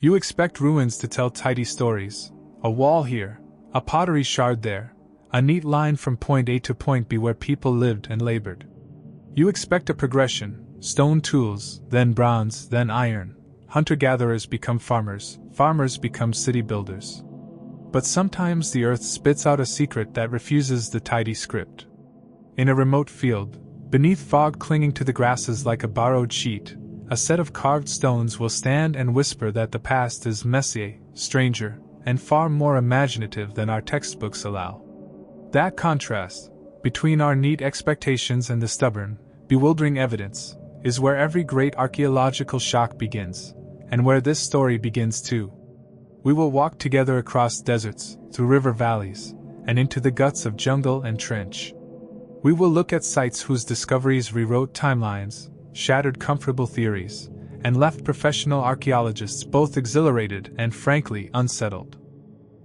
You expect ruins to tell tidy stories, a wall here, a pottery shard there, a neat line from point A to point B where people lived and labored. You expect a progression, stone tools, then bronze, then iron, hunter-gatherers become farmers, farmers become city builders. But sometimes the earth spits out a secret that refuses the tidy script. In a remote field, beneath fog clinging to the grasses like a borrowed sheet, a set of carved stones will stand and whisper that the past is messy, stranger, and far more imaginative than our textbooks allow. That contrast, between our neat expectations and the stubborn, bewildering evidence, is where every great archaeological shock begins, and where this story begins too. We will walk together across deserts, through river valleys, and into the guts of jungle and trench. We will look at sites whose discoveries rewrote timelines, shattered comfortable theories, and left professional archaeologists both exhilarated and frankly unsettled.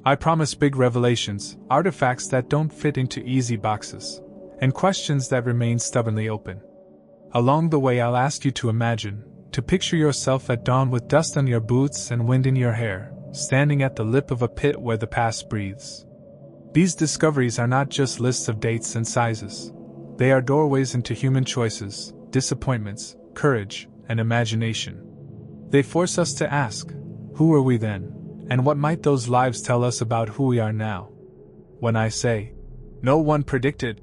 I promise big revelations, artifacts that don't fit into easy boxes, and questions that remain stubbornly open. Along the way, I'll ask you to imagine, to picture yourself at dawn with dust on your boots and wind in your hair, standing at the lip of a pit where the past breathes. These discoveries are not just lists of dates and sizes. They are doorways into human choices, disappointments, courage, and imagination. They force us to ask, who were we then, and what might those lives tell us about who we are now? When I say, no one predicted,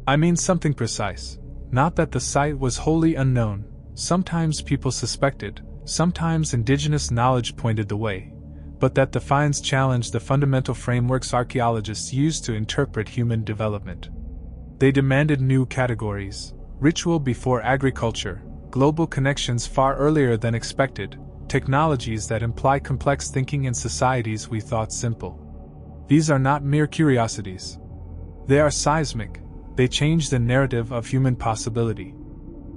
I mean something precise. Not that the site was wholly unknown. Sometimes people suspected, sometimes indigenous knowledge pointed the way, but that the finds challenged the fundamental frameworks archaeologists use to interpret human development. They demanded new categories: ritual before agriculture, global connections far earlier than expected, technologies that imply complex thinking in societies we thought simple. These are not mere curiosities. They are seismic. They change the narrative of human possibility.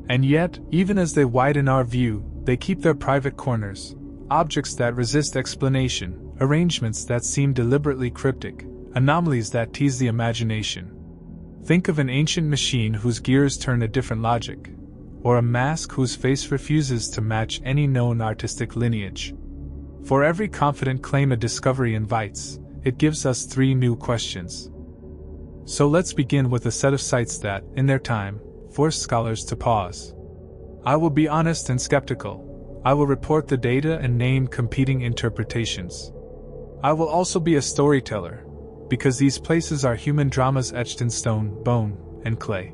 And yet, even as they widen our view, they keep their private corners, objects that resist explanation, arrangements that seem deliberately cryptic, anomalies that tease the imagination. Think of an ancient machine whose gears turn a different logic, or a mask whose face refuses to match any known artistic lineage. For every confident claim a discovery invites, it gives us 3 new questions. So let's begin with a set of sites that, in their time, forced scholars to pause. I will be honest and skeptical. I will report the data and name competing interpretations. I will also be a storyteller, because these places are human dramas etched in stone, bone, and clay.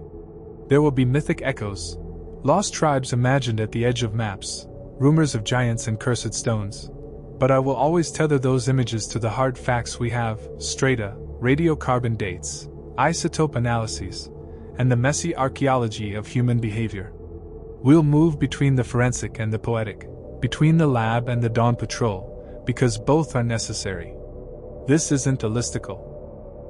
There will be mythic echoes, lost tribes imagined at the edge of maps, rumors of giants and cursed stones. But I will always tether those images to the hard facts we have: strata, radiocarbon dates, isotope analyses, and the messy archaeology of human behavior. We'll move between the forensic and the poetic, between the lab and the dawn patrol, because both are necessary. This isn't a listicle.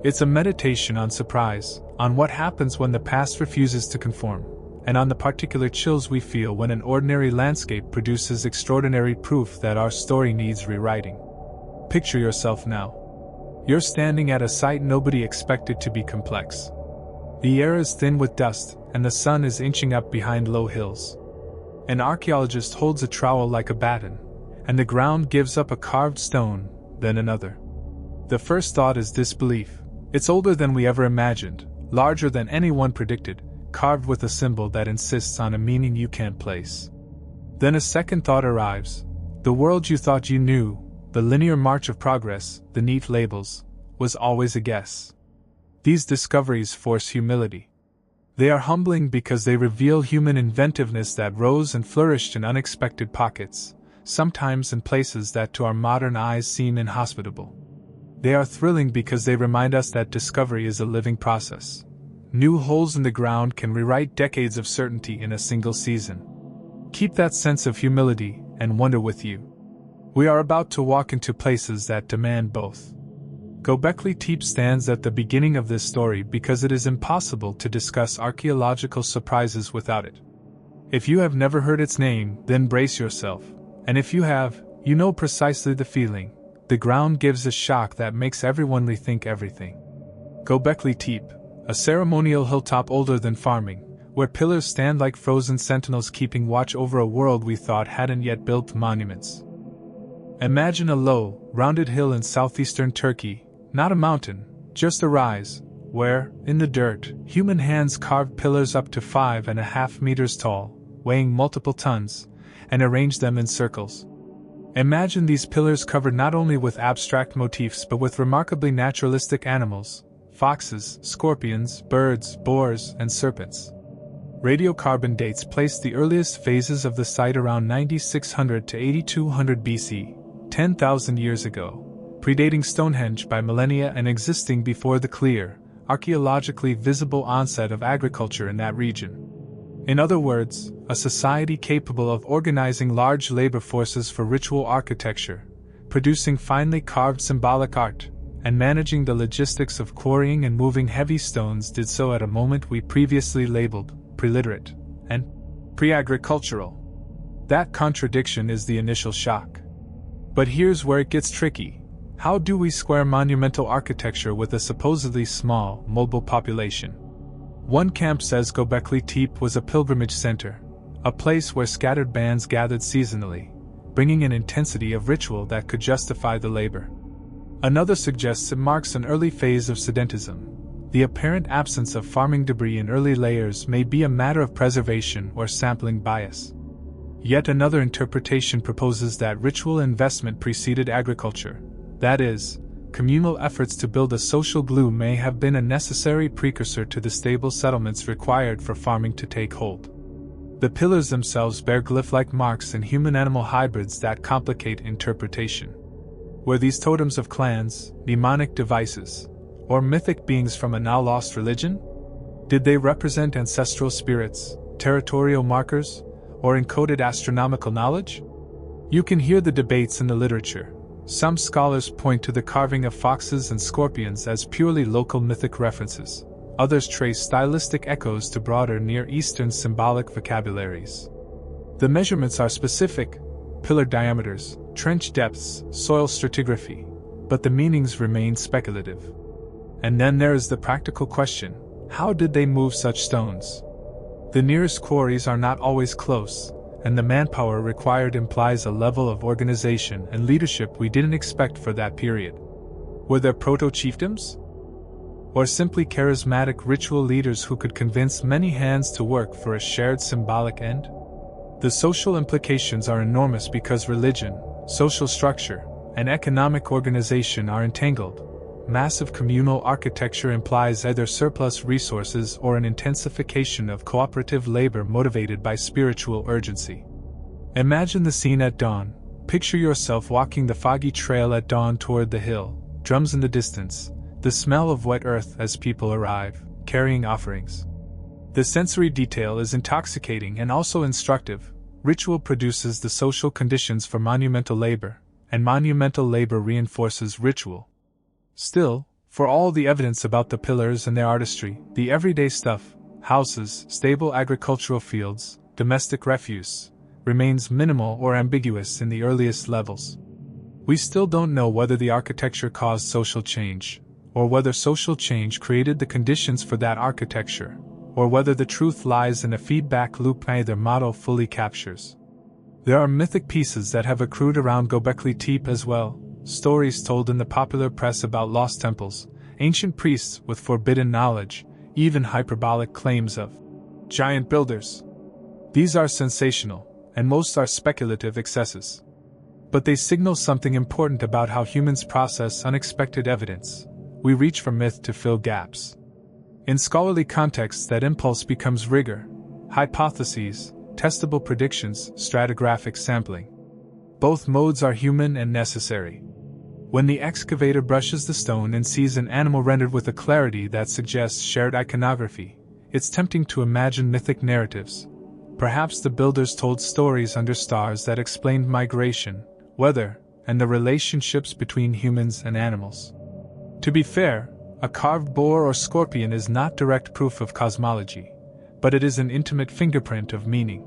It's a meditation on surprise, on what happens when the past refuses to conform, and on the particular chills we feel when an ordinary landscape produces extraordinary proof that our story needs rewriting. Picture yourself now. You're standing at a site nobody expected to be complex. The air is thin with dust, and the sun is inching up behind low hills. An archaeologist holds a trowel like a baton, and the ground gives up a carved stone, then another. The first thought is disbelief. It's older than we ever imagined, larger than anyone predicted, carved with a symbol that insists on a meaning you can't place. Then a second thought arrives. The world you thought you knew, the linear march of progress, the neat labels, was always a guess. These discoveries force humility. They are humbling because they reveal human inventiveness that rose and flourished in unexpected pockets, sometimes in places that to our modern eyes seem inhospitable. They are thrilling because they remind us that discovery is a living process. New holes in the ground can rewrite decades of certainty in a single season. Keep that sense of humility and wonder with you. We are about to walk into places that demand both. Göbekli Tepe stands at the beginning of this story because it is impossible to discuss archaeological surprises without it. If you have never heard its name, then brace yourself, and if you have, you know precisely the feeling. The ground gives a shock that makes everyone rethink everything. Göbekli Tepe, a ceremonial hilltop older than farming, where pillars stand like frozen sentinels keeping watch over a world we thought hadn't yet built monuments. Imagine a low, rounded hill in southeastern Turkey, not a mountain, just a rise, where, in the dirt, human hands carved pillars up to 5.5 meters tall, weighing multiple tons, and arranged them in circles. Imagine these pillars covered not only with abstract motifs but with remarkably naturalistic animals: foxes, scorpions, birds, boars, and serpents. Radiocarbon dates place the earliest phases of the site around 9600 to 8200 BC, 10,000 years ago, predating Stonehenge by millennia and existing before the clear, archaeologically visible onset of agriculture in that region. In other words, a society capable of organizing large labor forces for ritual architecture, producing finely carved symbolic art, and managing the logistics of quarrying and moving heavy stones did so at a moment we previously labeled pre-literate and pre-agricultural. That contradiction is the initial shock. But here's where it gets tricky. How do we square monumental architecture with a supposedly small, mobile population? One camp says Göbekli Tepe was a pilgrimage center, a place where scattered bands gathered seasonally, bringing an intensity of ritual that could justify the labor. Another suggests it marks an early phase of sedentism. The apparent absence of farming debris in early layers may be a matter of preservation or sampling bias. Yet another interpretation proposes that ritual investment preceded agriculture. That is, communal efforts to build a social glue may have been a necessary precursor to the stable settlements required for farming to take hold. The pillars themselves bear glyph-like marks and human-animal hybrids that complicate interpretation. Were these totems of clans, mnemonic devices, or mythic beings from a now-lost religion? Did they represent ancestral spirits, territorial markers, or encoded astronomical knowledge? You can hear the debates in the literature. Some scholars point to the carving of foxes and scorpions as purely local mythic references. Others trace stylistic echoes to broader Near Eastern symbolic vocabularies. The measurements are specific: pillar diameters, trench depths, soil stratigraphy, but the meanings remain speculative. And then there is the practical question: how did they move such stones? The nearest quarries are not always close, and the manpower required implies a level of organization and leadership we didn't expect for that period. Were there proto-chiefdoms? Or simply charismatic ritual leaders who could convince many hands to work for a shared symbolic end? The social implications are enormous because religion, social structure, and economic organization are entangled. Massive communal architecture implies either surplus resources or an intensification of cooperative labor motivated by spiritual urgency. Imagine the scene at dawn. Picture yourself walking the foggy trail at dawn toward the hill, drums in the distance, the smell of wet earth as people arrive, carrying offerings. The sensory detail is intoxicating and also instructive. Ritual produces the social conditions for monumental labor, and monumental labor reinforces ritual. Still, for all the evidence about the pillars and their artistry, the everyday stuff, houses, stable agricultural fields, domestic refuse, remains minimal or ambiguous in the earliest levels. We still don't know whether the architecture caused social change, or whether social change created the conditions for that architecture, or whether the truth lies in a feedback loop neither model fully captures. There are mythic pieces that have accrued around Göbekli Tepe as well. Stories told in the popular press about lost temples, ancient priests with forbidden knowledge, even hyperbolic claims of giant builders. These are sensational, and most are speculative excesses. But they signal something important about how humans process unexpected evidence. We reach for myth to fill gaps. In scholarly contexts, that impulse becomes rigor, hypotheses, testable predictions, stratigraphic sampling. Both modes are human and necessary. When the excavator brushes the stone and sees an animal rendered with a clarity that suggests shared iconography, it's tempting to imagine mythic narratives. Perhaps the builders told stories under stars that explained migration, weather, and the relationships between humans and animals. To be fair, a carved boar or scorpion is not direct proof of cosmology, but it is an intimate fingerprint of meaning.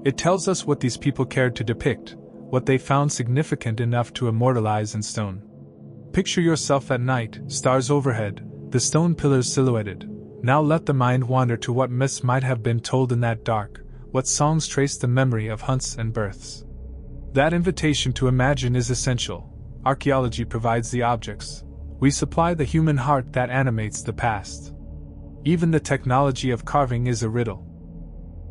It tells us what these people cared to depict, what they found significant enough to immortalize in stone. Picture yourself at night, stars overhead, the stone pillars silhouetted. Now let the mind wander to what myths might have been told in that dark, what songs trace the memory of hunts and births. That invitation to imagine is essential. Archaeology provides the objects. We supply the human heart that animates the past. Even the technology of carving is a riddle.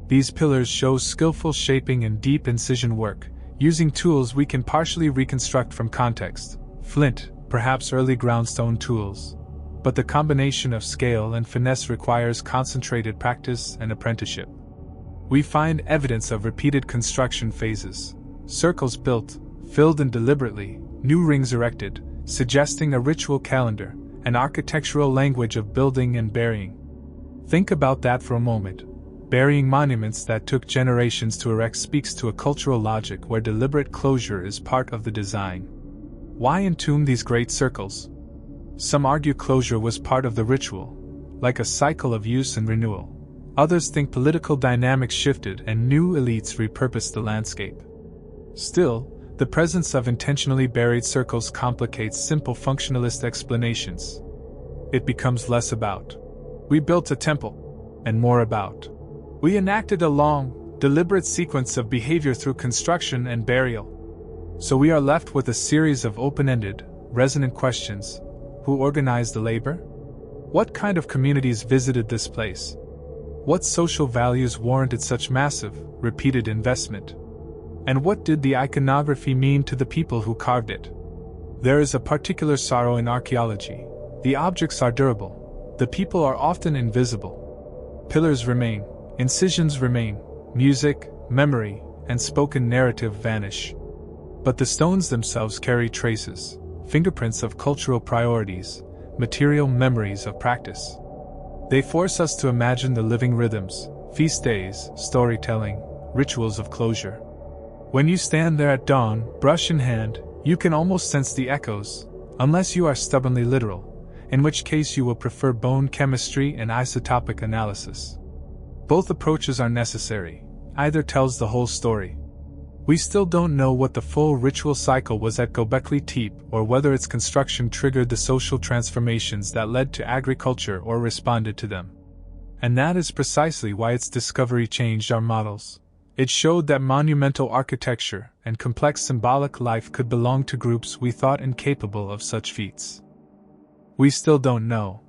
These pillars show skillful shaping and deep incision work, using tools we can partially reconstruct from context. Flint, perhaps early groundstone tools. But the combination of scale and finesse requires concentrated practice and apprenticeship. We find evidence of repeated construction phases. Circles built, filled in deliberately, new rings erected, suggesting a ritual calendar, an architectural language of building and burying. Think about that for a moment. Burying monuments that took generations to erect speaks to a cultural logic where deliberate closure is part of the design. Why entomb these great circles? Some argue closure was part of the ritual, like a cycle of use and renewal. Others think political dynamics shifted and new elites repurposed the landscape. Still, the presence of intentionally buried circles complicates simple functionalist explanations. It becomes less about, we built a temple, and more about, we enacted a long, deliberate sequence of behavior through construction and burial. So we are left with a series of open-ended, resonant questions. Who organized the labor? What kind of communities visited this place? What social values warranted such massive, repeated investment? And what did the iconography mean to the people who carved it? There is a particular sorrow in archaeology. The objects are durable. The people are often invisible. Pillars remain, incisions remain, music, memory, and spoken narrative vanish. But the stones themselves carry traces, fingerprints of cultural priorities, material memories of practice. They force us to imagine the living rhythms, feast days, storytelling, rituals of closure. When you stand there at dawn, brush in hand, you can almost sense the echoes, unless you are stubbornly literal, in which case you will prefer bone chemistry and isotopic analysis. Both approaches are necessary, either tells the whole story. We still don't know what the full ritual cycle was at Göbekli Tepe or whether its construction triggered the social transformations that led to agriculture or responded to them. And that is precisely why its discovery changed our models. It showed that monumental architecture and complex symbolic life could belong to groups we thought incapable of such feats. We still don't know.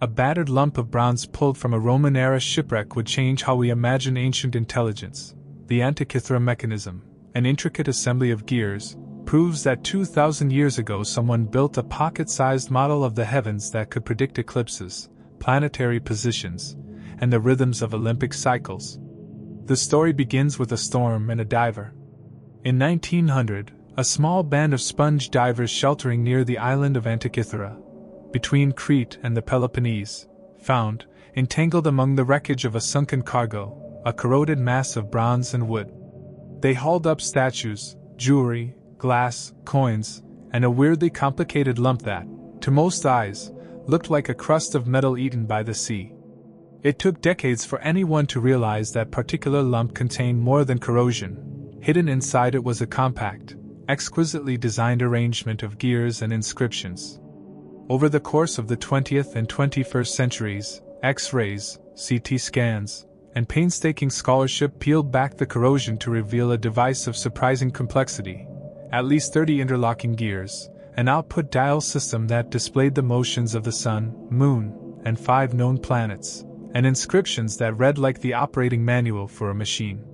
A battered lump of bronze pulled from a Roman-era shipwreck would change how we imagine ancient intelligence. The Antikythera mechanism, an intricate assembly of gears, proves that 2,000 years ago someone built a pocket-sized model of the heavens that could predict eclipses, planetary positions, and the rhythms of Olympic cycles. The story begins with a storm and a diver. In 1900, a small band of sponge divers sheltering near the island of Antikythera, between Crete and the Peloponnese, found, entangled among the wreckage of a sunken cargo, a corroded mass of bronze and wood. They hauled up statues, jewelry, glass, coins, and a weirdly complicated lump that, to most eyes, looked like a crust of metal eaten by the sea. It took decades for anyone to realize that particular lump contained more than corrosion. Hidden inside it was a compact, exquisitely designed arrangement of gears and inscriptions. Over the course of the 20th and 21st centuries, X-rays, CT scans, and painstaking scholarship peeled back the corrosion to reveal a device of surprising complexity, at least 30 interlocking gears, an output dial system that displayed the motions of the sun, moon, and 5 known planets, and inscriptions that read like the operating manual for a machine.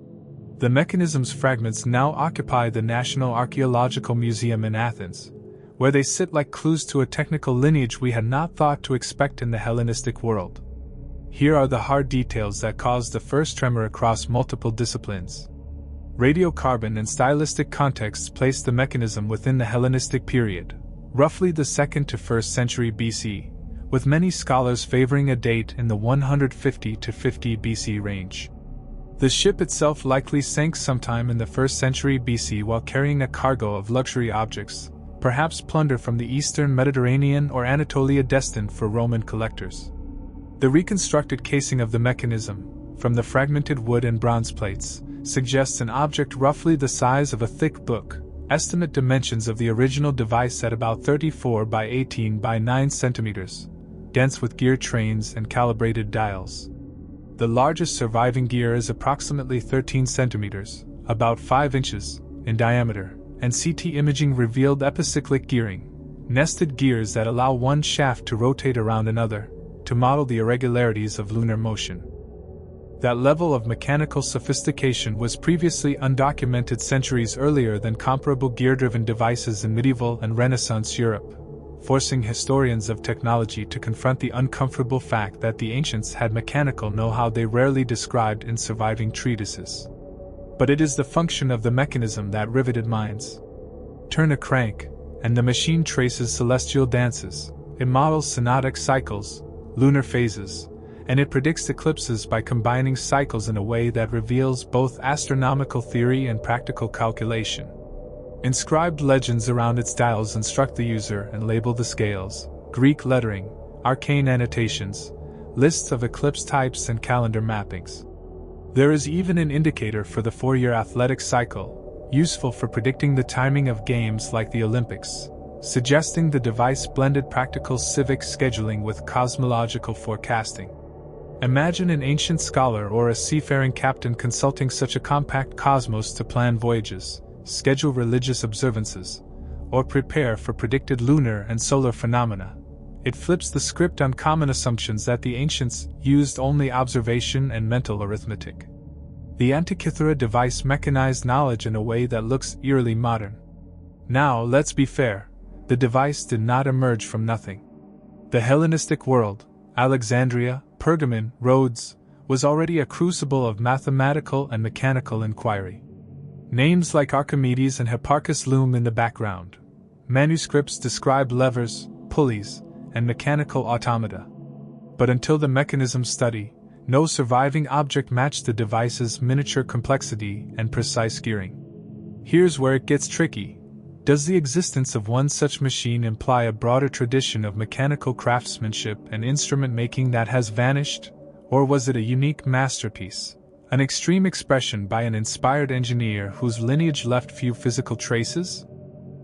The mechanism's fragments now occupy the National Archaeological Museum in Athens, where they sit like clues to a technical lineage we had not thought to expect in the Hellenistic world. Here are the hard details that caused the first tremor across multiple disciplines. Radiocarbon and stylistic contexts place the mechanism within the Hellenistic period, roughly the 2nd to 1st century BC, with many scholars favoring a date in the 150 to 50 BC range. The ship itself likely sank sometime in the 1st century BC while carrying a cargo of luxury objects, perhaps plunder from the eastern Mediterranean or Anatolia destined for Roman collectors. The reconstructed casing of the mechanism, from the fragmented wood and bronze plates, suggests an object roughly the size of a thick book. Estimate dimensions of the original device at about 34 by 18 by 9 centimeters, dense with gear trains and calibrated dials. The largest surviving gear is approximately 13 centimeters, about 5 inches, in diameter, and CT imaging revealed epicyclic gearing, nested gears that allow one shaft to rotate around another, to model the irregularities of lunar motion. That level of mechanical sophistication was previously undocumented centuries earlier than comparable gear-driven devices in medieval and Renaissance Europe, forcing historians of technology to confront the uncomfortable fact that the ancients had mechanical know-how they rarely described in surviving treatises. But it is the function of the mechanism that riveted minds. Turn a crank, and the machine traces celestial dances, it models synodic cycles, lunar phases, and it predicts eclipses by combining cycles in a way that reveals both astronomical theory and practical calculation. Inscribed legends around its dials instruct the user and label the scales, Greek lettering, arcane annotations, lists of eclipse types and calendar mappings. There is even an indicator for the 4-year athletic cycle, useful for predicting the timing of games like the Olympics, suggesting the device blended practical civic scheduling with cosmological forecasting. Imagine an ancient scholar or a seafaring captain consulting such a compact cosmos to plan voyages, schedule religious observances, or prepare for predicted lunar and solar phenomena. It flips the script on common assumptions that the ancients used only observation and mental arithmetic. The Antikythera device mechanized knowledge in a way that looks eerily modern. Now, let's be fair, the device did not emerge from nothing. The Hellenistic world, Alexandria, Pergamon, Rhodes, was already a crucible of mathematical and mechanical inquiry. Names like Archimedes and Hipparchus loom in the background. Manuscripts describe levers, pulleys, and mechanical automata. But until the mechanism study, no surviving object matched the device's miniature complexity and precise gearing. Here's where it gets tricky. Does the existence of one such machine imply a broader tradition of mechanical craftsmanship and instrument making that has vanished, or was it a unique masterpiece? An extreme expression by an inspired engineer whose lineage left few physical traces?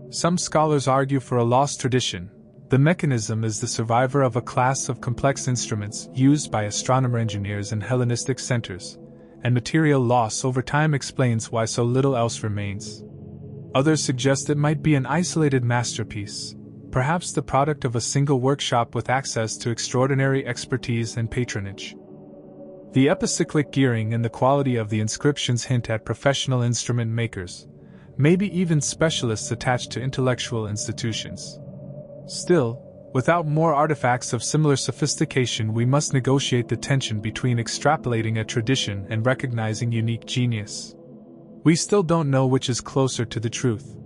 Some scholars argue for a lost tradition. The mechanism is the survivor of a class of complex instruments used by astronomer engineers in Hellenistic centers, and material loss over time explains why so little else remains. Others suggest it might be an isolated masterpiece, perhaps the product of a single workshop with access to extraordinary expertise and patronage. The epicyclic gearing and the quality of the inscriptions hint at professional instrument makers, maybe even specialists attached to intellectual institutions. Still, without more artifacts of similar sophistication, we must negotiate the tension between extrapolating a tradition and recognizing unique genius. We still don't know which is closer to the truth.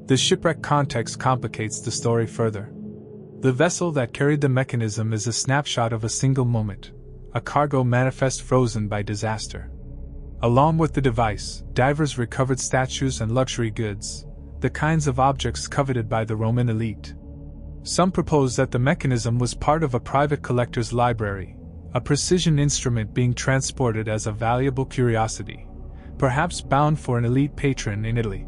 The shipwreck context complicates the story further. The vessel that carried the mechanism is a snapshot of a single moment, a cargo manifest frozen by disaster. Along with the device, divers recovered statues and luxury goods, the kinds of objects coveted by the Roman elite. Some propose that the mechanism was part of a private collector's library, a precision instrument being transported as a valuable curiosity, perhaps bound for an elite patron in Italy.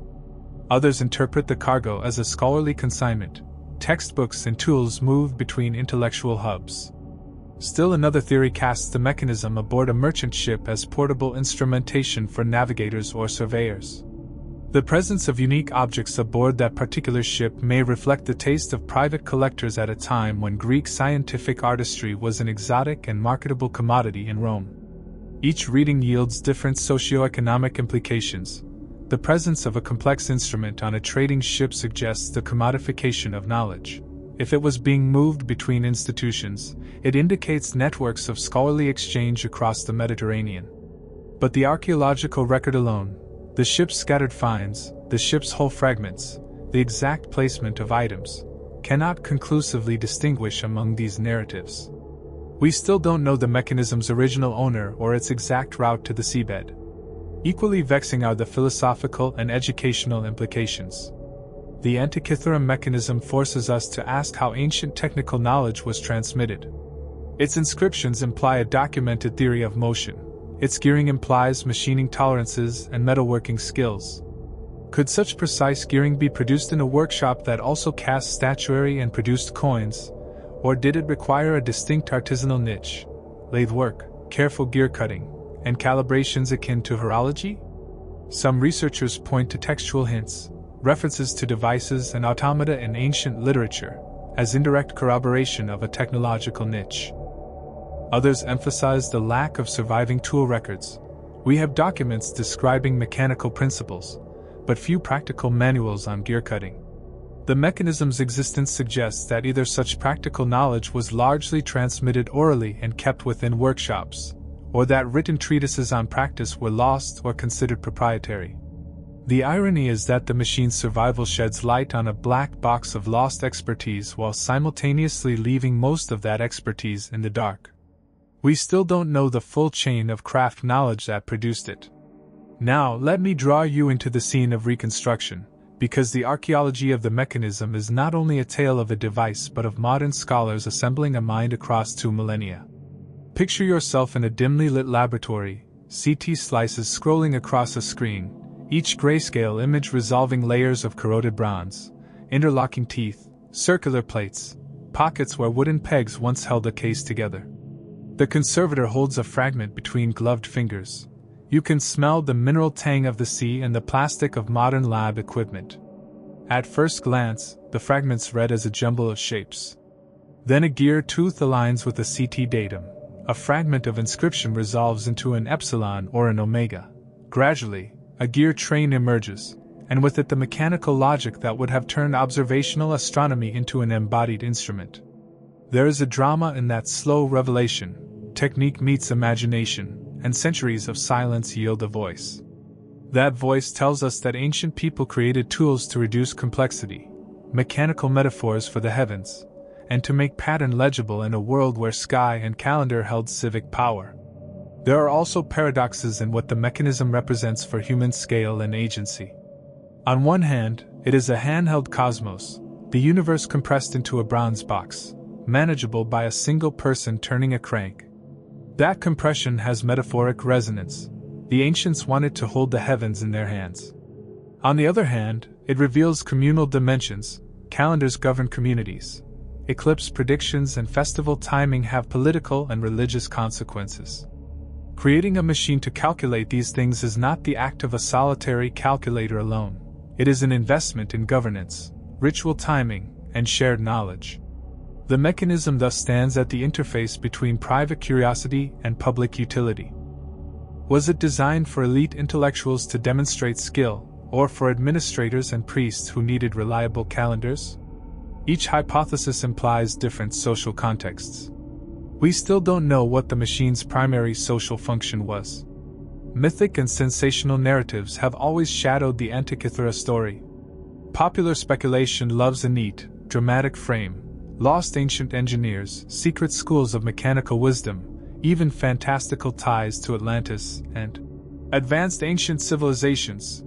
Others interpret the cargo as a scholarly consignment, textbooks and tools moved between intellectual hubs. Still another theory casts the mechanism aboard a merchant ship as portable instrumentation for navigators or surveyors. The presence of unique objects aboard that particular ship may reflect the taste of private collectors at a time when Greek scientific artistry was an exotic and marketable commodity in Rome. Each reading yields different socio-economic implications. The presence of a complex instrument on a trading ship suggests the commodification of knowledge. If it was being moved between institutions, it indicates networks of scholarly exchange across the Mediterranean. But the archaeological record alone, the ship's scattered finds, the ship's hull fragments, the exact placement of items, cannot conclusively distinguish among these narratives. We still don't know the mechanism's original owner or its exact route to the seabed. Equally vexing are the philosophical and educational implications. The Antikythera mechanism forces us to ask how ancient technical knowledge was transmitted. Its inscriptions imply a documented theory of motion. Its gearing implies machining tolerances and metalworking skills. Could such precise gearing be produced in a workshop that also cast statuary and produced coins, or did it require a distinct artisanal niche, lathe work, careful gear cutting, and calibrations akin to horology? Some researchers point to textual hints, references to devices and automata in ancient literature, as indirect corroboration of a technological niche. Others emphasize the lack of surviving tool records. We have documents describing mechanical principles, but few practical manuals on gear cutting. The mechanism's existence suggests that either such practical knowledge was largely transmitted orally and kept within workshops, or that written treatises on practice were lost or considered proprietary. The irony is that the machine's survival sheds light on a black box of lost expertise while simultaneously leaving most of that expertise in the dark. We still don't know the full chain of craft knowledge that produced it. Now, let me draw you into the scene of reconstruction, because the archaeology of the mechanism is not only a tale of a device but of modern scholars assembling a mind across 2 millennia. Picture yourself in a dimly lit laboratory, CT slices scrolling across a screen, each grayscale image resolving layers of corroded bronze, interlocking teeth, circular plates, pockets where wooden pegs once held a case together. The conservator holds a fragment between gloved fingers. You can smell the mineral tang of the sea and the plastic of modern lab equipment. At first glance, the fragment's read as a jumble of shapes. Then a gear tooth aligns with the CT datum. A fragment of inscription resolves into an epsilon or an omega. Gradually, a gear train emerges, and with it the mechanical logic that would have turned observational astronomy into an embodied instrument. There is a drama in that slow revelation. Technique meets imagination, and centuries of silence yield a voice. That voice tells us that ancient people created tools to reduce complexity, mechanical metaphors for the heavens, and to make pattern legible in a world where sky and calendar held civic power. There are also paradoxes in what the mechanism represents for human scale and agency. On one hand, it is a handheld cosmos, the universe compressed into a bronze box, manageable by a single person turning a crank. That compression has metaphoric resonance. The ancients wanted to hold the heavens in their hands. On the other hand, it reveals communal dimensions. Calendars govern communities. Eclipse predictions and festival timing have political and religious consequences. Creating a machine to calculate these things is not the act of a solitary calculator alone. It is an investment in governance, ritual timing, and shared knowledge. The mechanism thus stands at the interface between private curiosity and public utility. Was it designed for elite intellectuals to demonstrate skill, or for administrators and priests who needed reliable calendars? Each hypothesis implies different social contexts. We still don't know what the machine's primary social function was. Mythic and sensational narratives have always shadowed the Antikythera story. Popular speculation loves a neat, dramatic frame, lost ancient engineers, secret schools of mechanical wisdom, even fantastical ties to Atlantis and advanced ancient civilizations.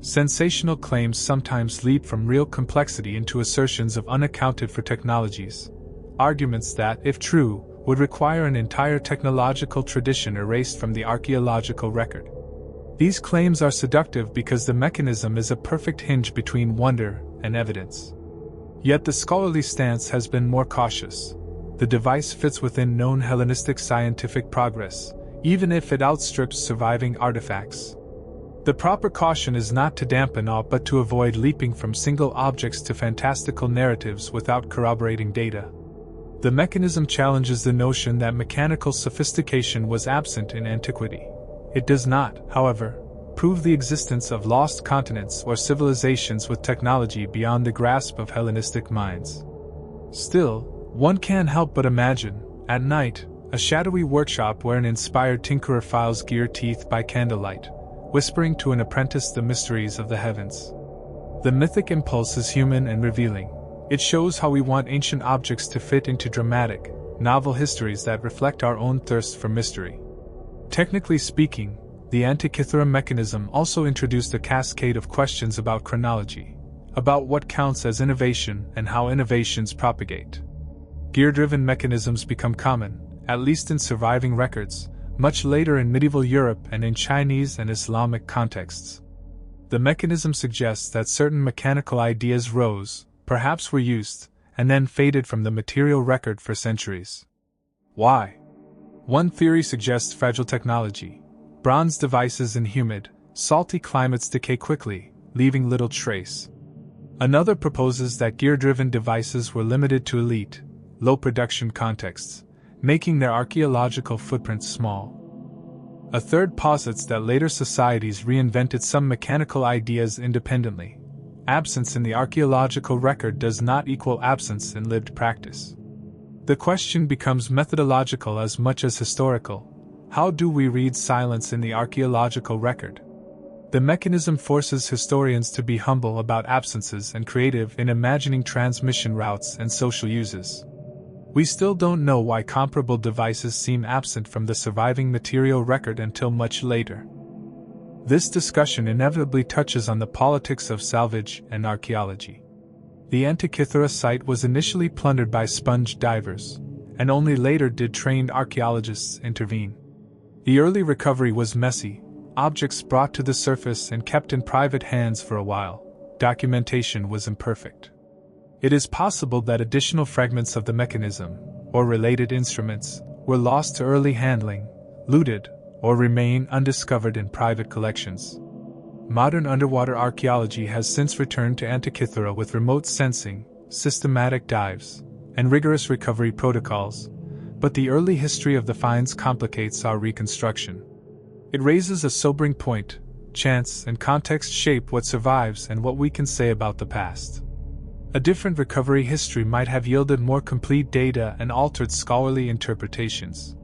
Sensational claims sometimes leap from real complexity into assertions of unaccounted for technologies. Arguments that, if true, would require an entire technological tradition erased from the archaeological record. These claims are seductive because the mechanism is a perfect hinge between wonder and evidence. Yet the scholarly stance has been more cautious. The device fits within known Hellenistic scientific progress, even if it outstrips surviving artifacts. The proper caution is not to dampen awe but to avoid leaping from single objects to fantastical narratives without corroborating data. The mechanism challenges the notion that mechanical sophistication was absent in antiquity. It does not, however, prove the existence of lost continents or civilizations with technology beyond the grasp of Hellenistic minds. Still, one can't help but imagine, at night, a shadowy workshop where an inspired tinkerer files gear teeth by candlelight, whispering to an apprentice the mysteries of the heavens. The mythic impulse is human and revealing. It shows how we want ancient objects to fit into dramatic, novel histories that reflect our own thirst for mystery. Technically speaking, the Antikythera mechanism also introduced a cascade of questions about chronology, about what counts as innovation and how innovations propagate. Gear-driven mechanisms become common, at least in surviving records, much later in medieval Europe and in Chinese and Islamic contexts. The mechanism suggests that certain mechanical ideas rose, perhaps were used, and then faded from the material record for centuries. Why? One theory suggests fragile technology. Bronze devices in humid, salty climates decay quickly, leaving little trace. Another proposes that gear-driven devices were limited to elite, low-production contexts, making their archaeological footprints small. A third posits that later societies reinvented some mechanical ideas independently. Absence in the archaeological record does not equal absence in lived practice. The question becomes methodological as much as historical. How do we read silence in the archaeological record? The mechanism forces historians to be humble about absences and creative in imagining transmission routes and social uses. We still don't know why comparable devices seem absent from the surviving material record until much later. This discussion inevitably touches on the politics of salvage and archaeology. The Antikythera site was initially plundered by sponge divers, and only later did trained archaeologists intervene. The early recovery was messy, objects brought to the surface and kept in private hands for a while. Documentation was imperfect. It is possible that additional fragments of the mechanism, or related instruments, were lost to early handling, looted, or remain undiscovered in private collections. Modern underwater archaeology has since returned to Antikythera with remote sensing, systematic dives, and rigorous recovery protocols, but the early history of the finds complicates our reconstruction. It raises a sobering point: chance and context shape what survives and what we can say about the past. A different recovery history might have yielded more complete data and altered scholarly interpretations.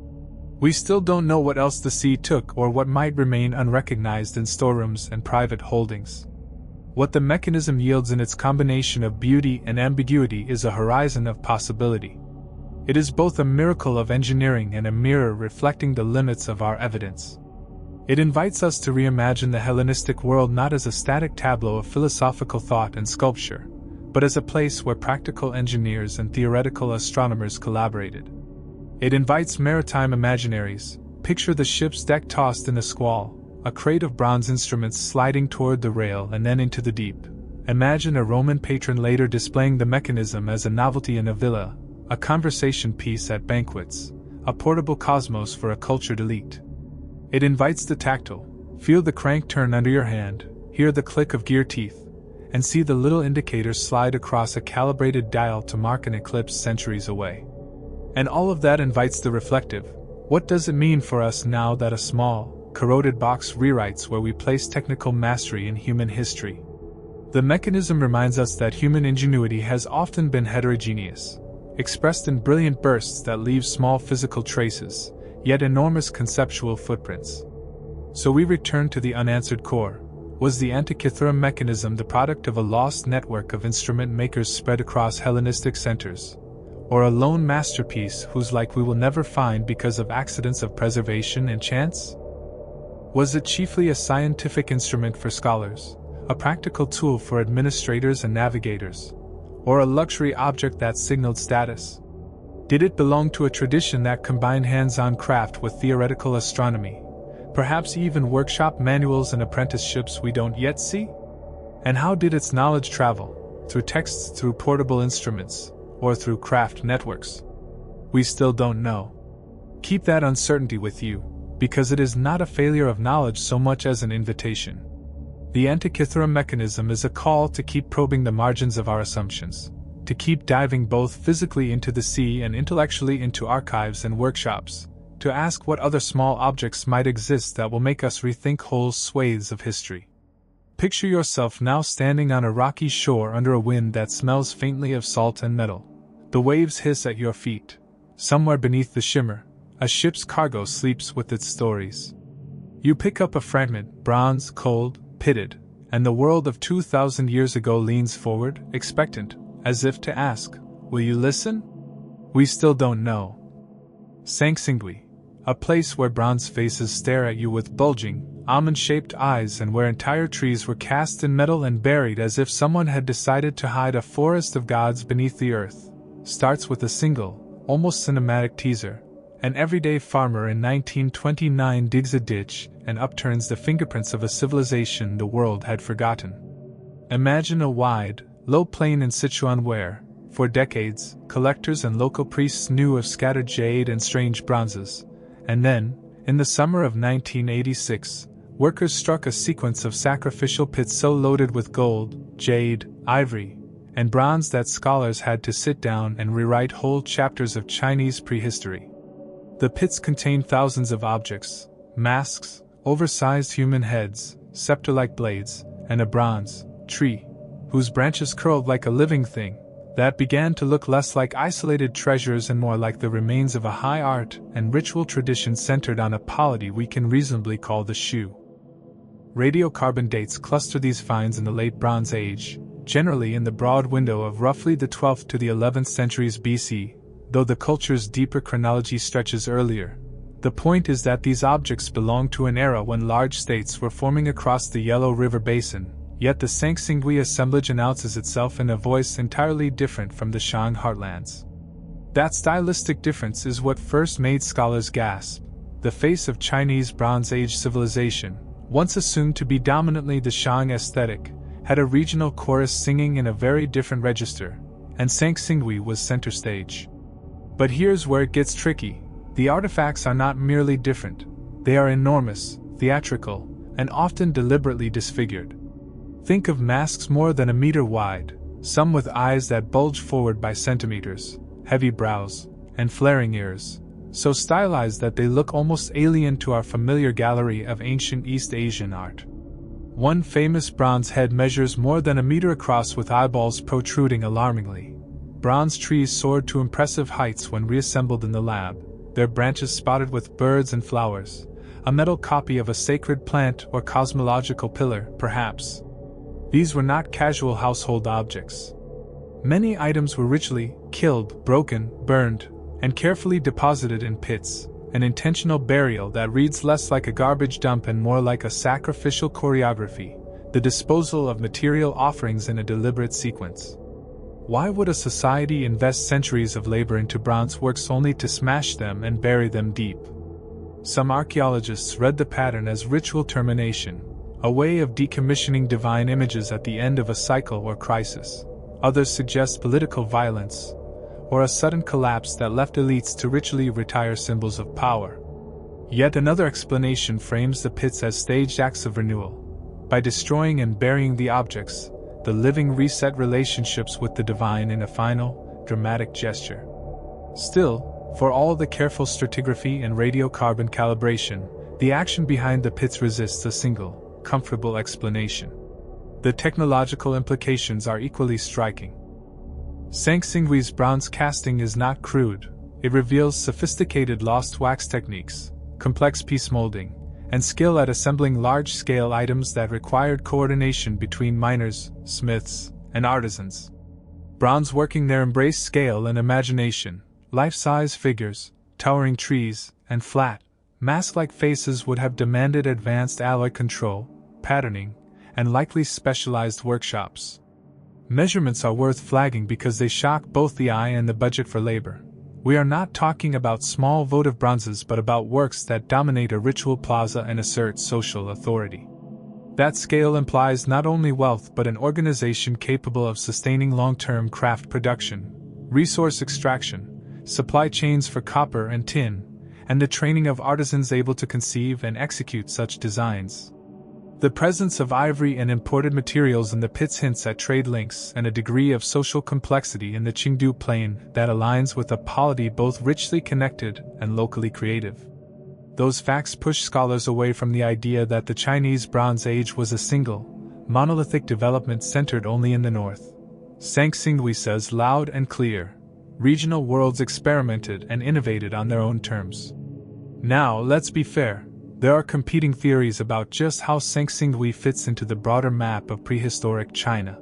We still don't know what else the sea took or what might remain unrecognized in storerooms and private holdings. What the mechanism yields in its combination of beauty and ambiguity is a horizon of possibility. It is both a miracle of engineering and a mirror reflecting the limits of our evidence. It invites us to reimagine the Hellenistic world not as a static tableau of philosophical thought and sculpture, but as a place where practical engineers and theoretical astronomers collaborated. It invites maritime imaginaries. Picture the ship's deck tossed in a squall, a crate of bronze instruments sliding toward the rail and then into the deep. Imagine a Roman patron later displaying the mechanism as a novelty in a villa, a conversation piece at banquets, a portable cosmos for a cultured elite. It invites the tactile. Feel the crank turn under your hand, hear the click of gear teeth, and see the little indicators slide across a calibrated dial to mark an eclipse centuries away. And all of that invites the reflective. What does it mean for us now that a small, corroded box rewrites where we place technical mastery in human history? The mechanism reminds us that human ingenuity has often been heterogeneous, expressed in brilliant bursts that leave small physical traces, yet enormous conceptual footprints. So we return to the unanswered core. Was the Antikythera mechanism the product of a lost network of instrument makers spread across Hellenistic centers, or a lone masterpiece whose like we will never find because of accidents of preservation and chance? Was it chiefly a scientific instrument for scholars, a practical tool for administrators and navigators, or a luxury object that signaled status? Did it belong to a tradition that combined hands-on craft with theoretical astronomy, perhaps even workshop manuals and apprenticeships we don't yet see? And how did its knowledge travel? Through texts, through portable instruments, or through craft networks? We still don't know. Keep that uncertainty with you, because it is not a failure of knowledge so much as an invitation. The Antikythera mechanism is a call to keep probing the margins of our assumptions, to keep diving both physically into the sea and intellectually into archives and workshops, to ask what other small objects might exist that will make us rethink whole swathes of history. Picture yourself now standing on a rocky shore under a wind that smells faintly of salt and metal. The waves hiss at your feet. Somewhere beneath the shimmer, a ship's cargo sleeps with its stories. You pick up a fragment, bronze, cold, pitted, and the world of 2,000 years ago leans forward, expectant, as if to ask, will you listen? We still don't know. Sanxingdui, a place where bronze faces stare at you with bulging, almond-shaped eyes and where entire trees were cast in metal and buried as if someone had decided to hide a forest of gods beneath the earth, starts with a single, almost cinematic teaser. An everyday farmer in 1929 digs a ditch and upturns the fingerprints of a civilization the world had forgotten. Imagine a wide, low plain in Sichuan where, for decades, collectors and local priests knew of scattered jade and strange bronzes, and then, in the summer of 1986, workers struck a sequence of sacrificial pits so loaded with gold, jade, ivory, and bronze that scholars had to sit down and rewrite whole chapters of Chinese prehistory. The pits contained thousands of objects: masks, oversized human heads, scepter-like blades, and a bronze tree, whose branches curled like a living thing, that began to look less like isolated treasures and more like the remains of a high art and ritual tradition centered on a polity we can reasonably call the Shu. Radiocarbon dates cluster these finds in the Late Bronze Age, generally in the broad window of roughly the 12th to the 11th centuries BC, though the culture's deeper chronology stretches earlier. The point is that these objects belong to an era when large states were forming across the Yellow River Basin, yet the Sanxingdui assemblage announces itself in a voice entirely different from the Shang heartlands. That stylistic difference is what first made scholars gasp. The face of Chinese Bronze Age civilization, once assumed to be dominantly the Shang aesthetic, had a regional chorus singing in a very different register, and Sanxingdui was center stage. But here's where it gets tricky. The artifacts are not merely different, they are enormous, theatrical, and often deliberately disfigured. Think of masks more than a meter wide, some with eyes that bulge forward by centimeters, heavy brows, and flaring ears, so stylized that they look almost alien to our familiar gallery of ancient East Asian art. One famous bronze head measures more than a meter across with eyeballs protruding alarmingly. Bronze trees soared to impressive heights when reassembled in the lab, their branches spotted with birds and flowers, a metal copy of a sacred plant or cosmological pillar, perhaps. These were not casual household objects. Many items were ritually killed, broken, burned, and carefully deposited in pits, an intentional burial that reads less like a garbage dump and more like a sacrificial choreography, the disposal of material offerings in a deliberate sequence. Why would a society invest centuries of labor into bronze works only to smash them and bury them deep? Some archaeologists read the pattern as ritual termination, a way of decommissioning divine images at the end of a cycle or crisis. Others suggest political violence, or a sudden collapse that left elites to ritually retire symbols of power. Yet another explanation frames the pits as staged acts of renewal. By destroying and burying the objects, the living reset relationships with the divine in a final, dramatic gesture. Still, for all the careful stratigraphy and radiocarbon calibration, the action behind the pits resists a single, comfortable explanation. The technological implications are equally striking. Sanxingdui's bronze casting is not crude, it reveals sophisticated lost wax techniques, complex piece molding, and skill at assembling large-scale items that required coordination between miners, smiths, and artisans. Bronze working there embraced scale and imagination. Life-size figures, towering trees, and flat, mask-like faces would have demanded advanced alloy control, patterning, and likely specialized workshops. Measurements are worth flagging because they shock both the eye and the budget for labor. We are not talking about small votive bronzes but about works that dominate a ritual plaza and assert social authority. That scale implies not only wealth but an organization capable of sustaining long-term craft production, resource extraction, supply chains for copper and tin, and the training of artisans able to conceive and execute such designs. The presence of ivory and imported materials in the pits hints at trade links and a degree of social complexity in the Qingdu plain that aligns with a polity both richly connected and locally creative. Those facts push scholars away from the idea that the Chinese Bronze Age was a single, monolithic development centered only in the north. Sanxingdui says loud and clear, regional worlds experimented and innovated on their own terms. Now, let's be fair. There are competing theories about just how Sanxingdui fits into the broader map of prehistoric China.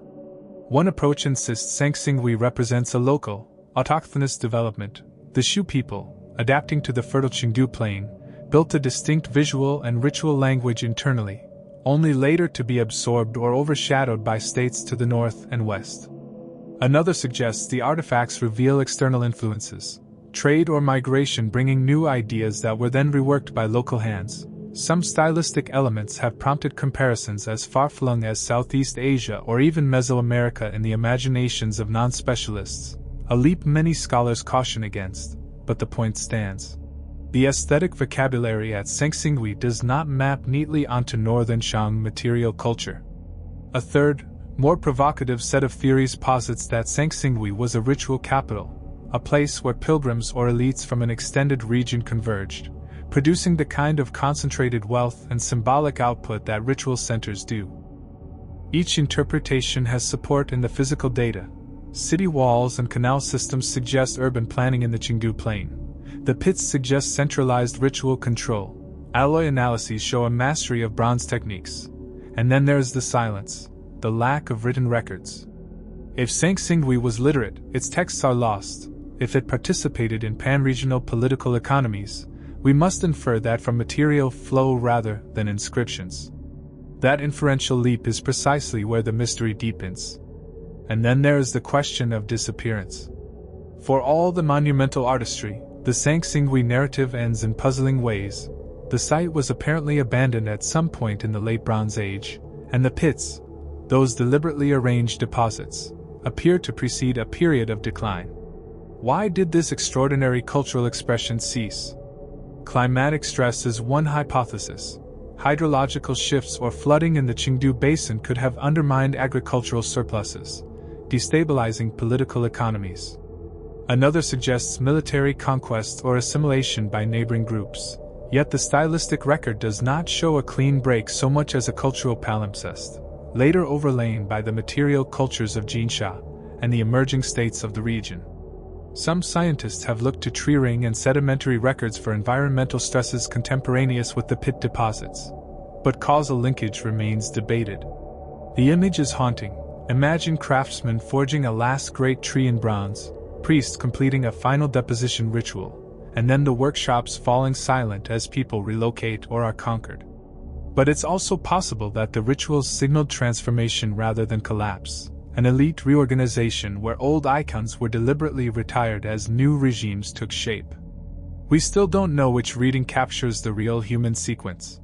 One approach insists Sanxingdui represents a local, autochthonous development. The Shu people, adapting to the fertile Qingdu plain, built a distinct visual and ritual language internally, only later to be absorbed or overshadowed by states to the north and west. Another suggests the artifacts reveal external influences, trade or migration bringing new ideas that were then reworked by local hands. Some stylistic elements have prompted comparisons as far-flung as Southeast Asia or even Mesoamerica in the imaginations of non-specialists, a leap many scholars caution against, but the point stands. The aesthetic vocabulary at Sanxingdui does not map neatly onto northern Shang material culture. A third, more provocative set of theories posits that Sanxingdui was a ritual capital, a place where pilgrims or elites from an extended region converged, producing the kind of concentrated wealth and symbolic output that ritual centers do. Each interpretation has support in the physical data. City walls and canal systems suggest urban planning in the Qingdu Plain. The pits suggest centralized ritual control. Alloy analyses show a mastery of bronze techniques. And then there's the silence, the lack of written records. If Sanxingdui was literate, its texts are lost. If it participated in pan-regional political economies, we must infer that from material flow rather than inscriptions. That inferential leap is precisely where the mystery deepens. And then there is the question of disappearance. For all the monumental artistry, the Sanxingdui narrative ends in puzzling ways. The site was apparently abandoned at some point in the late Bronze Age, and the pits, those deliberately arranged deposits, appear to precede a period of decline. Why did this extraordinary cultural expression cease? Climatic stress is one hypothesis. Hydrological shifts or flooding in the Qingdu Basin could have undermined agricultural surpluses, destabilizing political economies. Another suggests military conquest or assimilation by neighboring groups, yet the stylistic record does not show a clean break so much as a cultural palimpsest, later overlain by the material cultures of Jinsha and the emerging states of the region. Some scientists have looked to tree ring and sedimentary records for environmental stresses contemporaneous with the pit deposits, but causal linkage remains debated. The image is haunting. Imagine craftsmen forging a last great tree in bronze, priests completing a final deposition ritual, and then the workshops falling silent as people relocate or are conquered. But it's also possible that the rituals signaled transformation rather than collapse, an elite reorganization where old icons were deliberately retired as new regimes took shape. We still don't know which reading captures the real human sequence.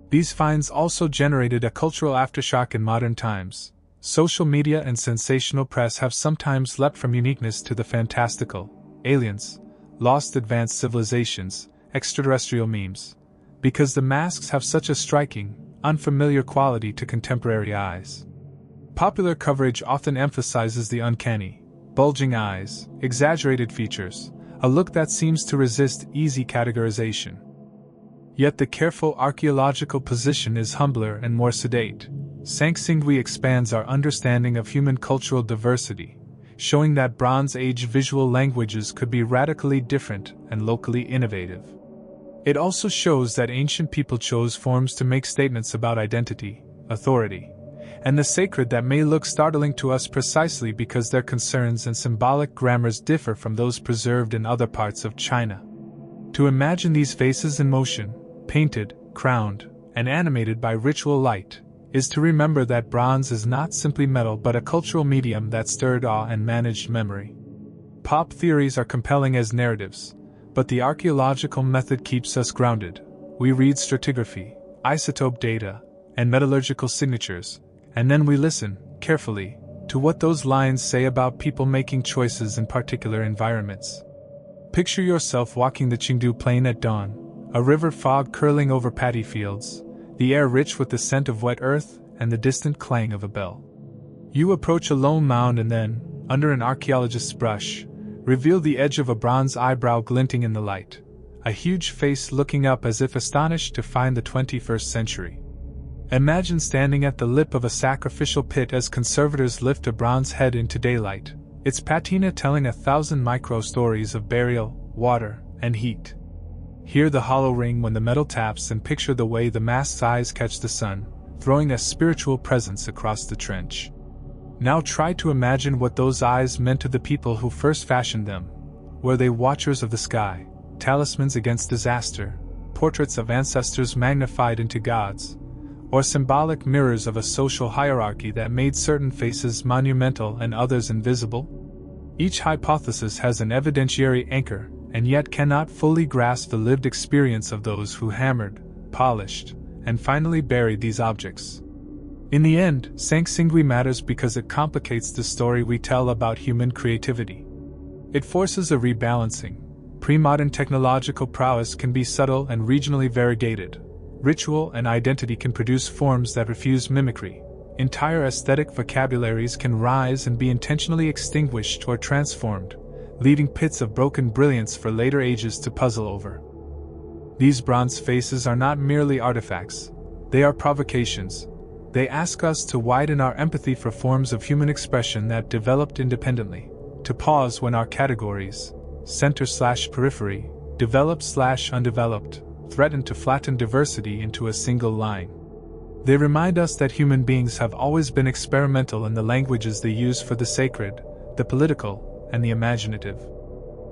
These finds also generated a cultural aftershock in modern times. Social media and sensational press have sometimes leapt from uniqueness to the fantastical, aliens, lost advanced civilizations, extraterrestrial memes, because the masks have such a striking, unfamiliar quality to contemporary eyes. Popular coverage often emphasizes the uncanny, bulging eyes, exaggerated features, a look that seems to resist easy categorization. Yet the careful archaeological position is humbler and more sedate. Sanxingdui expands our understanding of human cultural diversity, showing that Bronze Age visual languages could be radically different and locally innovative. It also shows that ancient people chose forms to make statements about identity, authority, and the sacred that may look startling to us precisely because their concerns and symbolic grammars differ from those preserved in other parts of China. To imagine these faces in motion, painted, crowned, and animated by ritual light, is to remember that bronze is not simply metal but a cultural medium that stirred awe and managed memory. Pop theories are compelling as narratives, but the archaeological method keeps us grounded. We read stratigraphy, isotope data, and metallurgical signatures, and then we listen, carefully, to what those lines say about people making choices in particular environments. Picture yourself walking the Qingdu Plain at dawn, a river fog curling over paddy fields, the air rich with the scent of wet earth and the distant clang of a bell. You approach a lone mound and then, under an archaeologist's brush, reveal the edge of a bronze eyebrow glinting in the light, a huge face looking up as if astonished to find the 21st century. Imagine standing at the lip of a sacrificial pit as conservators lift a bronze head into daylight, its patina telling 1,000 micro-stories of burial, water, and heat. Hear the hollow ring when the metal taps and picture the way the mask's eyes catch the sun, throwing a spiritual presence across the trench. Now try to imagine what those eyes meant to the people who first fashioned them. Were they watchers of the sky, talismans against disaster, portraits of ancestors magnified into gods, or symbolic mirrors of a social hierarchy that made certain faces monumental and others invisible? Each hypothesis has an evidentiary anchor, and yet cannot fully grasp the lived experience of those who hammered, polished, and finally buried these objects. In the end, Sanxingdui matters because it complicates the story we tell about human creativity. It forces a rebalancing. Pre-modern technological prowess can be subtle and regionally variegated. Ritual and identity can produce forms that refuse mimicry. Entire aesthetic vocabularies can rise and be intentionally extinguished or transformed, leaving pits of broken brilliance for later ages to puzzle over. These bronze faces are not merely artifacts, they are provocations. They ask us to widen our empathy for forms of human expression that developed independently, to pause when our categories, center/periphery, developed/undeveloped, threaten to flatten diversity into a single line. They remind us that human beings have always been experimental in the languages they use for the sacred, the political, and the imaginative.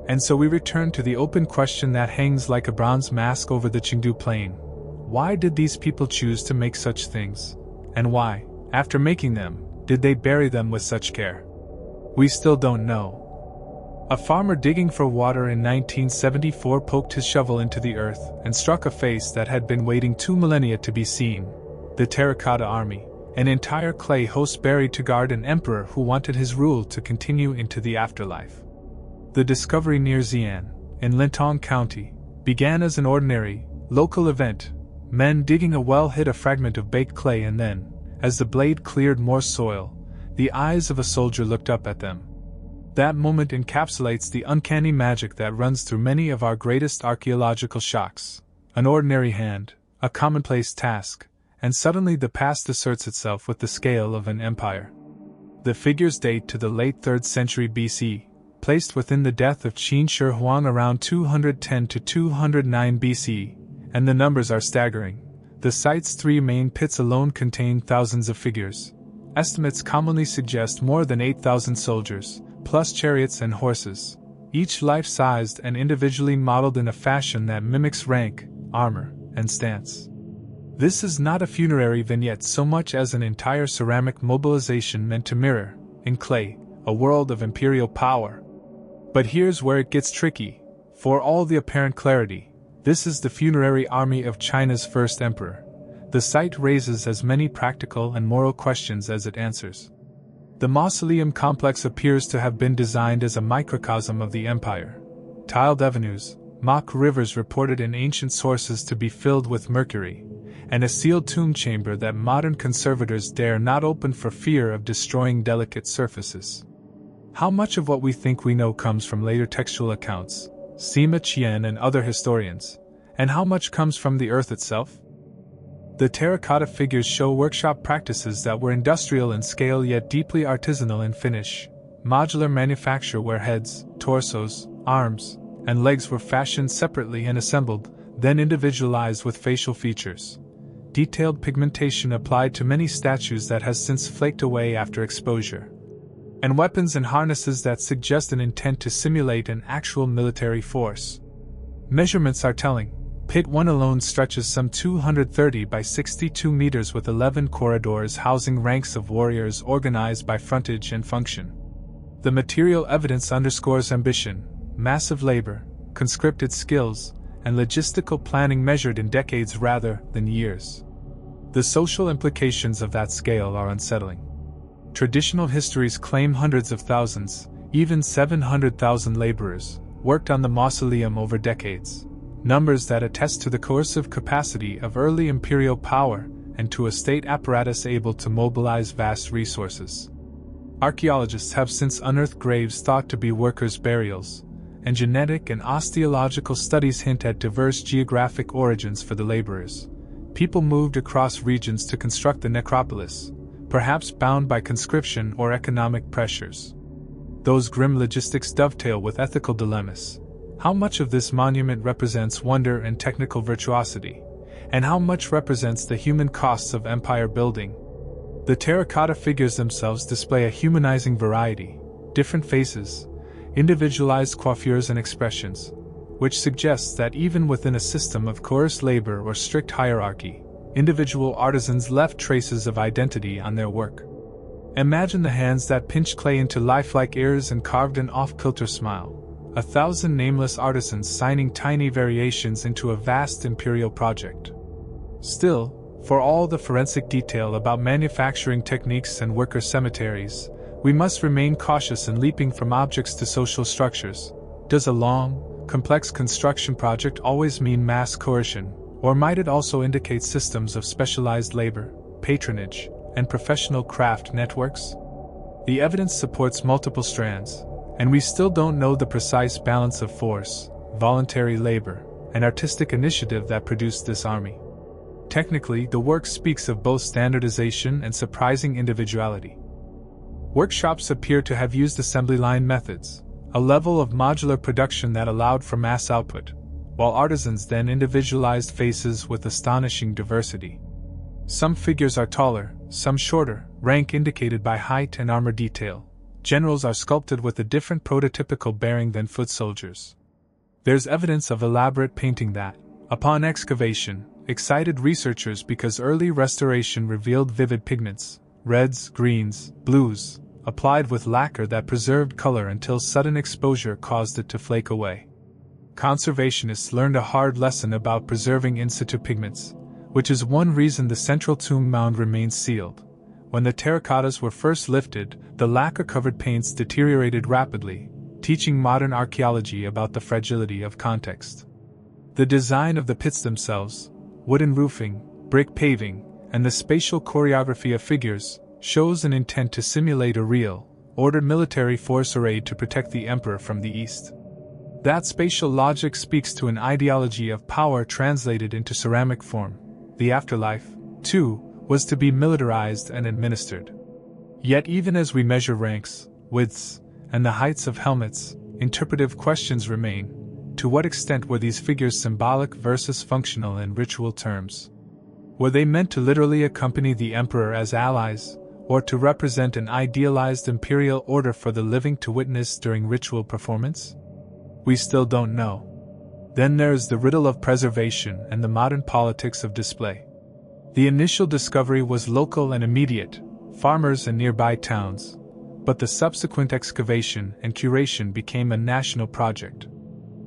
And so we return to the open question that hangs like a bronze mask over the Chengdu plain. Why did these people choose to make such things? And why, after making them, did they bury them with such care? We still don't know. A farmer digging for water in 1974 poked his shovel into the earth and struck a face that had been waiting 2 millennia to be seen. The Terracotta Army, an entire clay host buried to guard an emperor who wanted his rule to continue into the afterlife. The discovery near Xi'an, in Lintong County, began as an ordinary, local event. Men digging a well hit a fragment of baked clay, and then, as the blade cleared more soil, the eyes of a soldier looked up at them. That moment encapsulates the uncanny magic that runs through many of our greatest archaeological shocks. An ordinary hand, a commonplace task, and suddenly the past asserts itself with the scale of an empire. The figures date to the late 3rd century BC, placed within the death of Qin Shi Huang around 210 to 209 BC, and the numbers are staggering. The site's 3 main pits alone contain thousands of figures. Estimates commonly suggest more than 8,000 soldiers, plus chariots and horses, each life-sized and individually modeled in a fashion that mimics rank, armor, and stance. This is not a funerary vignette so much as an entire ceramic mobilization meant to mirror, in clay, a world of imperial power. But here's where it gets tricky. For all the apparent clarity, this is the funerary army of China's first emperor. The site raises as many practical and moral questions as it answers. The mausoleum complex appears to have been designed as a microcosm of the empire. Tiled avenues, mock rivers reported in ancient sources to be filled with mercury, and a sealed tomb chamber that modern conservators dare not open for fear of destroying delicate surfaces. How much of what we think we know comes from later textual accounts, Sima Qian and other historians, and how much comes from the earth itself? The terracotta figures show workshop practices that were industrial in scale yet deeply artisanal in finish. Modular manufacture where heads, torsos, arms, and legs were fashioned separately and assembled, then individualized with facial features. Detailed pigmentation applied to many statues that has since flaked away after exposure. And weapons and harnesses that suggest an intent to simulate an actual military force. Measurements are telling. Pit 1 alone stretches some 230 by 62 meters with 11 corridors housing ranks of warriors organized by frontage and function. The material evidence underscores ambition, massive labor, conscripted skills, and logistical planning measured in decades rather than years. The social implications of that scale are unsettling. Traditional histories claim hundreds of thousands, even 700,000 laborers, worked on the mausoleum over decades. Numbers that attest to the coercive capacity of early imperial power and to a state apparatus able to mobilize vast resources. Archaeologists have since unearthed graves thought to be workers' burials, and genetic and osteological studies hint at diverse geographic origins for the laborers. People moved across regions to construct the necropolis, perhaps bound by conscription or economic pressures. Those grim logistics dovetail with ethical dilemmas. How much of this monument represents wonder and technical virtuosity, and how much represents the human costs of empire building? The terracotta figures themselves display a humanizing variety, different faces, individualized coiffures and expressions, which suggests that even within a system of coerced labor or strict hierarchy, individual artisans left traces of identity on their work. Imagine the hands that pinched clay into lifelike ears and carved an off-kilter smile. 1,000 nameless artisans signing tiny variations into a vast imperial project. Still, for all the forensic detail about manufacturing techniques and worker cemeteries, we must remain cautious in leaping from objects to social structures. Does a long, complex construction project always mean mass coercion, or might it also indicate systems of specialized labor, patronage, and professional craft networks? The evidence supports multiple strands, and we still don't know the precise balance of force, voluntary labor, and artistic initiative that produced this army. Technically, the work speaks of both standardization and surprising individuality. Workshops appear to have used assembly line methods, a level of modular production that allowed for mass output, while artisans then individualized faces with astonishing diversity. Some figures are taller, some shorter, rank indicated by height and armor detail. Generals are sculpted with a different prototypical bearing than foot soldiers. There's evidence of elaborate painting that, upon excavation, excited researchers because early restoration revealed vivid pigments, reds, greens, blues, applied with lacquer that preserved color until sudden exposure caused it to flake away. Conservationists learned a hard lesson about preserving in situ pigments, which is one reason the central tomb mound remains sealed. When the terracottas were first lifted, the lacquer-covered paints deteriorated rapidly, teaching modern archaeology about the fragility of context. The design of the pits themselves, wooden roofing, brick paving, and the spatial choreography of figures shows an intent to simulate a real, ordered military force arrayed to protect the emperor from the east. That spatial logic speaks to an ideology of power translated into ceramic form. The afterlife, too, was to be militarized and administered. Yet even as we measure ranks, widths, and the heights of helmets, interpretive questions remain. To what extent were these figures symbolic versus functional in ritual terms? Were they meant to literally accompany the emperor as allies, or to represent an idealized imperial order for the living to witness during ritual performance? We still don't know. Then there's the riddle of preservation and the modern politics of display. The initial discovery was local and immediate, farmers and nearby towns, but the subsequent excavation and curation became a national project.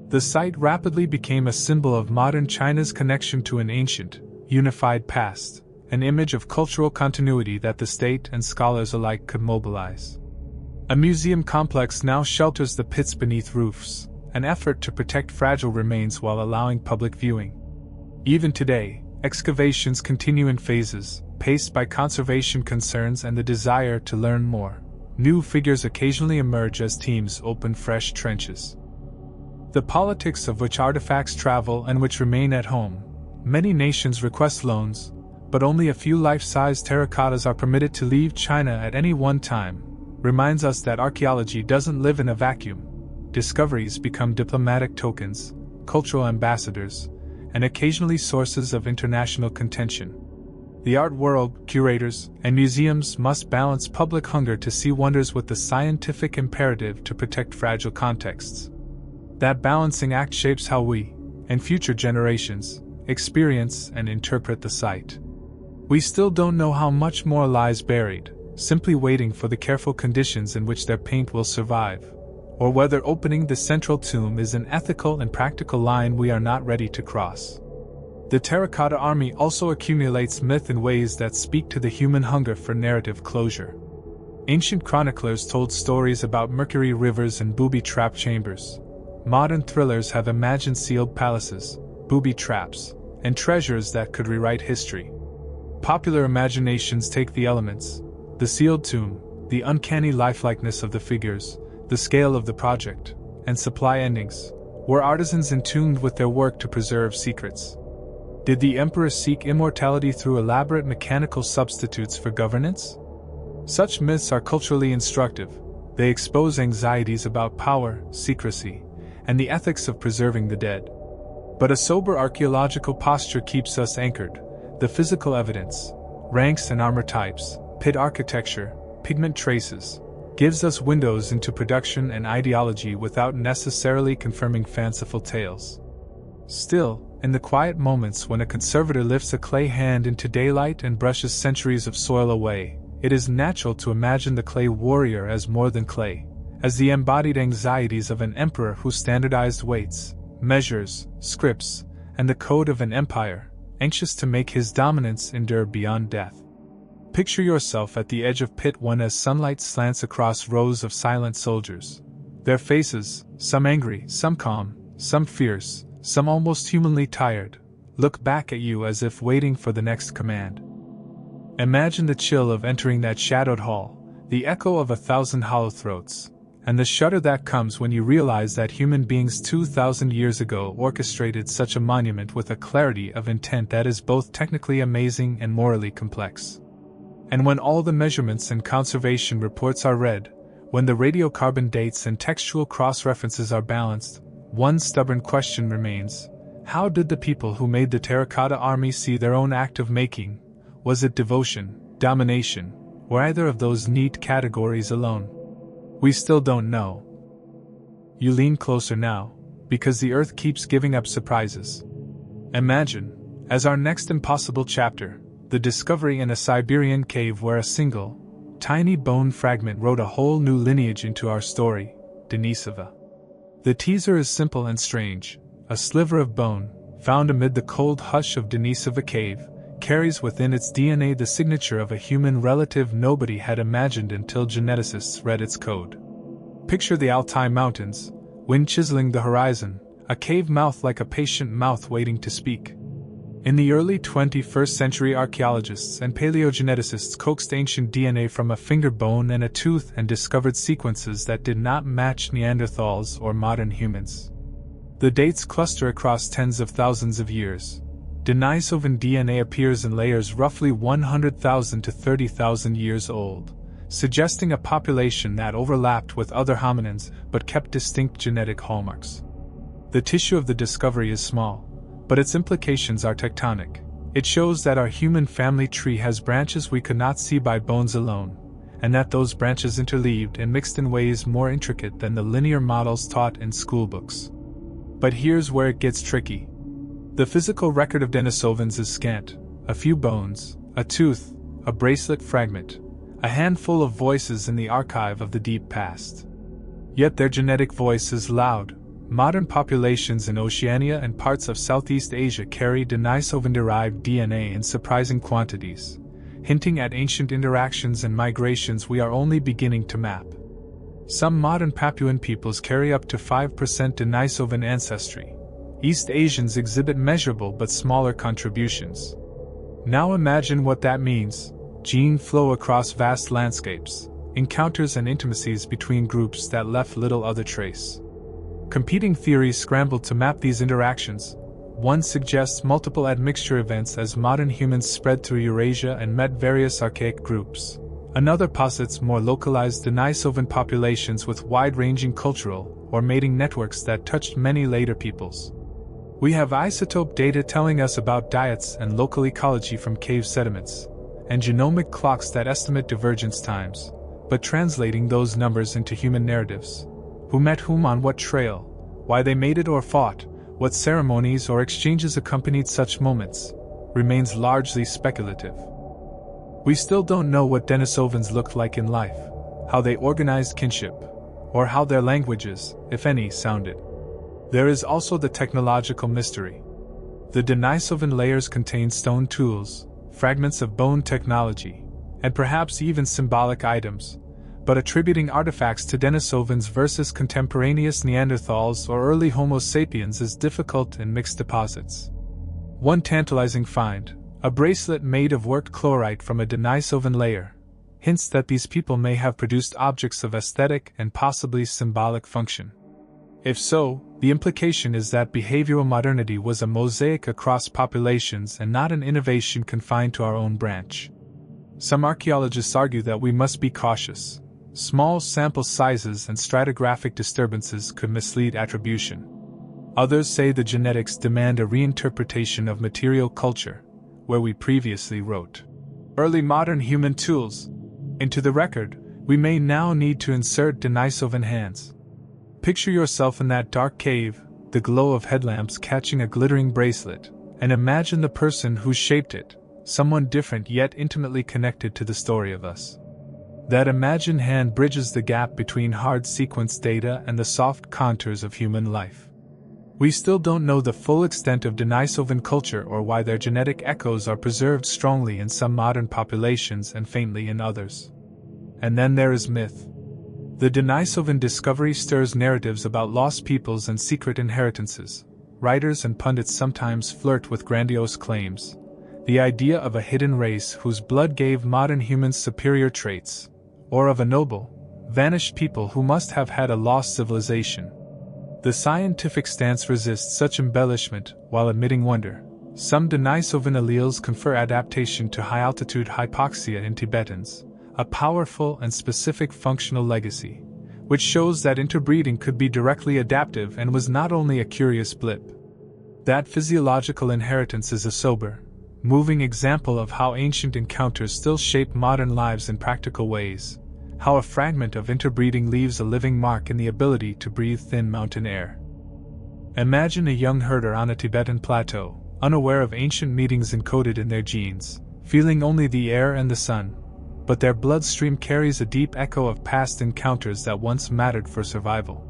The site rapidly became a symbol of modern China's connection to an ancient, unified past, an image of cultural continuity that the state and scholars alike could mobilize. A museum complex now shelters the pits beneath roofs, an effort to protect fragile remains while allowing public viewing. Even today, excavations continue in phases, paced by conservation concerns and the desire to learn more. New figures occasionally emerge as teams open fresh trenches. The politics of which artifacts travel and which remain at home. Many nations request loans, but only a few life-size terracottas are permitted to leave China at any one time, reminds us that archaeology doesn't live in a vacuum. Discoveries become diplomatic tokens, cultural ambassadors, and occasionally sources of international contention. The art world, curators, and museums must balance public hunger to see wonders with the scientific imperative to protect fragile contexts. That balancing act shapes how we, and future generations, experience and interpret the site. We still don't know how much more lies buried, simply waiting for the careful conditions in which their paint will survive, or whether opening the central tomb is an ethical and practical line we are not ready to cross. The Terracotta Army also accumulates myth in ways that speak to the human hunger for narrative closure. Ancient chroniclers told stories about mercury rivers and booby-trap chambers. Modern thrillers have imagined sealed palaces, booby traps, and treasures that could rewrite history. Popular imaginations take the elements, the sealed tomb, the uncanny lifelikeness of the figures, the scale of the project, and supply endings. Were artisans in tune with their work to preserve secrets? Did the emperor seek immortality through elaborate mechanical substitutes for governance? Such myths are culturally instructive. They expose anxieties about power, secrecy, and the ethics of preserving the dead. But a sober archaeological posture keeps us anchored. The physical evidence, ranks and armor types, pit architecture, pigment traces, gives us windows into production and ideology without necessarily confirming fanciful tales. Still, in the quiet moments when a conservator lifts a clay hand into daylight and brushes centuries of soil away, it is natural to imagine the clay warrior as more than clay, as the embodied anxieties of an emperor who standardized weights, measures, scripts, and the code of an empire, anxious to make his dominance endure beyond death. Picture yourself at the edge of pit 1 as sunlight slants across rows of silent soldiers. Their faces, some angry, some calm, some fierce, some almost humanly tired, look back at you as if waiting for the next command. Imagine the chill of entering that shadowed hall, the echo of 1,000 hollow throats, and the shudder that comes when you realize that human beings 2,000 years ago orchestrated such a monument with a clarity of intent that is both technically amazing and morally complex. And when all the measurements and conservation reports are read, when the radiocarbon dates and textual cross-references are balanced, one stubborn question remains: how did the people who made the Terracotta Army see their own act of making? Was it devotion, domination, or either of those neat categories alone? We still don't know. You lean closer now, because the Earth keeps giving up surprises. Imagine, as our next impossible chapter, the discovery in a Siberian cave where a single, tiny bone fragment wrote a whole new lineage into our story, Denisova. The teaser is simple and strange: a sliver of bone, found amid the cold hush of Denisova cave, carries within its DNA the signature of a human relative nobody had imagined until geneticists read its code. Picture the Altai Mountains, wind chiseling the horizon, a cave mouth like a patient mouth waiting to speak. In the early 21st century, archaeologists and paleogeneticists coaxed ancient DNA from a finger bone and a tooth and discovered sequences that did not match Neanderthals or modern humans. The dates cluster across tens of thousands of years. Denisovan DNA appears in layers roughly 100,000 to 30,000 years old, suggesting a population that overlapped with other hominins but kept distinct genetic hallmarks. The tissue of the discovery is small, but its implications are tectonic. It shows that our human family tree has branches we could not see by bones alone, and that those branches interleaved and mixed in ways more intricate than the linear models taught in schoolbooks. But here's where it gets tricky. The physical record of Denisovans is scant: a few bones, a tooth, a bracelet fragment, a handful of voices in the archive of the deep past. Yet their genetic voice is loud. Modern populations in Oceania and parts of Southeast Asia carry Denisovan-derived DNA in surprising quantities, hinting at ancient interactions and migrations we are only beginning to map. Some modern Papuan peoples carry up to 5% Denisovan ancestry. East Asians exhibit measurable but smaller contributions. Now imagine what that means: gene flow across vast landscapes, encounters and intimacies between groups that left little other trace. Competing theories scramble to map these interactions. One suggests multiple admixture events as modern humans spread through Eurasia and met various archaic groups. Another posits more localized Denisovan populations with wide-ranging cultural or mating networks that touched many later peoples. We have isotope data telling us about diets and local ecology from cave sediments, and genomic clocks that estimate divergence times, but translating those numbers into human narratives. Who met whom on what trail, why they mated or fought, what ceremonies or exchanges accompanied such moments, remains largely speculative. We still don't know what Denisovans looked like in life, how they organized kinship, or how their languages, if any, sounded. There is also the technological mystery. The Denisovan layers contain stone tools, fragments of bone technology, and perhaps even symbolic items, but attributing artifacts to Denisovans versus contemporaneous Neanderthals or early Homo sapiens is difficult in mixed deposits. One tantalizing find, a bracelet made of worked chlorite from a Denisovan layer, hints that these people may have produced objects of aesthetic and possibly symbolic function. If so, the implication is that behavioral modernity was a mosaic across populations and not an innovation confined to our own branch. Some archaeologists argue that we must be cautious. Small sample sizes and stratigraphic disturbances could mislead attribution. Others say the genetics demand a reinterpretation of material culture, where we previously wrote early modern human tools into the record. We may now need to insert Denisovan hands. Picture yourself in that dark cave, the glow of headlamps catching a glittering bracelet, and imagine the person who shaped it, someone different yet intimately connected to the story of us. That imagined hand bridges the gap between hard sequence data and the soft contours of human life. We still don't know the full extent of Denisovan culture or why their genetic echoes are preserved strongly in some modern populations and faintly in others. And then there is myth. The Denisovan discovery stirs narratives about lost peoples and secret inheritances. Writers and pundits sometimes flirt with grandiose claims. The idea of a hidden race whose blood gave modern humans superior traits, or of a noble, vanished people who must have had a lost civilization. The scientific stance resists such embellishment while admitting wonder. Some Denisovan alleles confer adaptation to high-altitude hypoxia in Tibetans, a powerful and specific functional legacy, which shows that interbreeding could be directly adaptive and was not only a curious blip. That physiological inheritance is a sober, moving example of how ancient encounters still shape modern lives in practical ways, how a fragment of interbreeding leaves a living mark in the ability to breathe thin mountain air. Imagine a young herder on a Tibetan plateau, unaware of ancient meetings encoded in their genes, feeling only the air and the sun, but their bloodstream carries a deep echo of past encounters that once mattered for survival.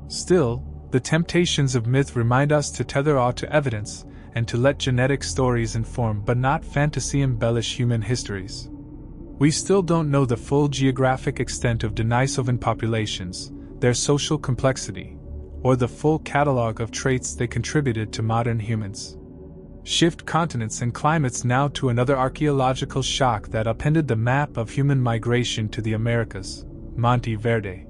Still, the temptations of myth remind us to tether awe to evidence and to let genetic stories inform but not fantasy embellish human histories. We still don't know the full geographic extent of Denisovan populations, their social complexity, or the full catalog of traits they contributed to modern humans. Shift continents and climates now to another archaeological shock that upended the map of human migration to the Americas, Monte Verde.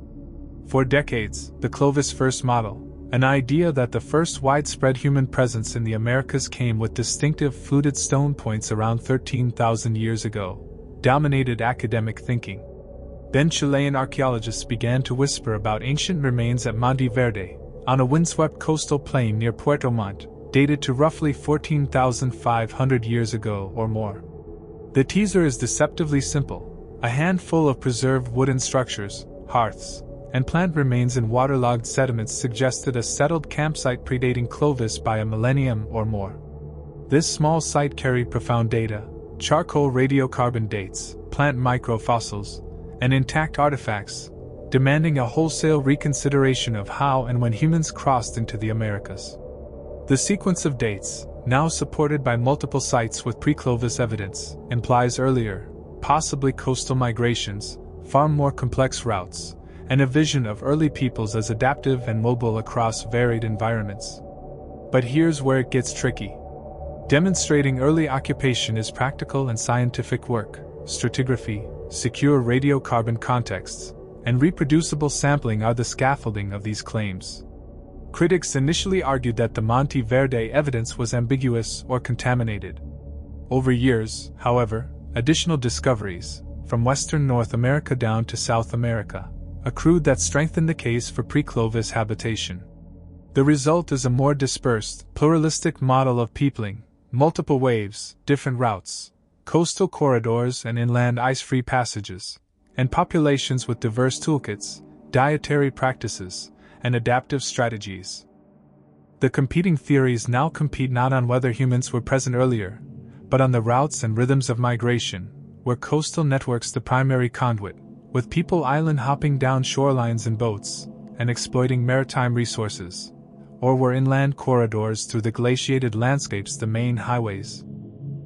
For decades, the Clovis first model, an idea that the first widespread human presence in the Americas came with distinctive fluted stone points around 13,000 years ago, dominated academic thinking. Then Chilean archaeologists began to whisper about ancient remains at Monte Verde, on a windswept coastal plain near Puerto Montt, dated to roughly 14,500 years ago or more. The teaser is deceptively simple: a handful of preserved wooden structures, hearths, and plant remains in waterlogged sediments suggested a settled campsite predating Clovis by a millennium or more. This small site carried profound data: charcoal radiocarbon dates, plant microfossils, and intact artifacts, demanding a wholesale reconsideration of how and when humans crossed into the Americas. The sequence of dates, now supported by multiple sites with pre-Clovis evidence, implies earlier, possibly coastal migrations, far more complex routes, and a vision of early peoples as adaptive and mobile across varied environments. But here's where it gets tricky. Demonstrating early occupation is practical and scientific work: stratigraphy, secure radiocarbon contexts, and reproducible sampling are the scaffolding of these claims. Critics initially argued that the Monte Verde evidence was ambiguous or contaminated. Over years, however, additional discoveries, from western North America down to South America, accrued that strengthened the case for pre-Clovis habitation. The result is a more dispersed, pluralistic model of peopling: multiple waves, different routes, coastal corridors and inland ice-free passages, and populations with diverse toolkits, dietary practices, and adaptive strategies. The competing theories now compete not on whether humans were present earlier, but on the routes and rhythms of migration, were coastal networks the primary conduit, with people island hopping down shorelines in boats and exploiting maritime resources, or were inland corridors through the glaciated landscapes the main highways.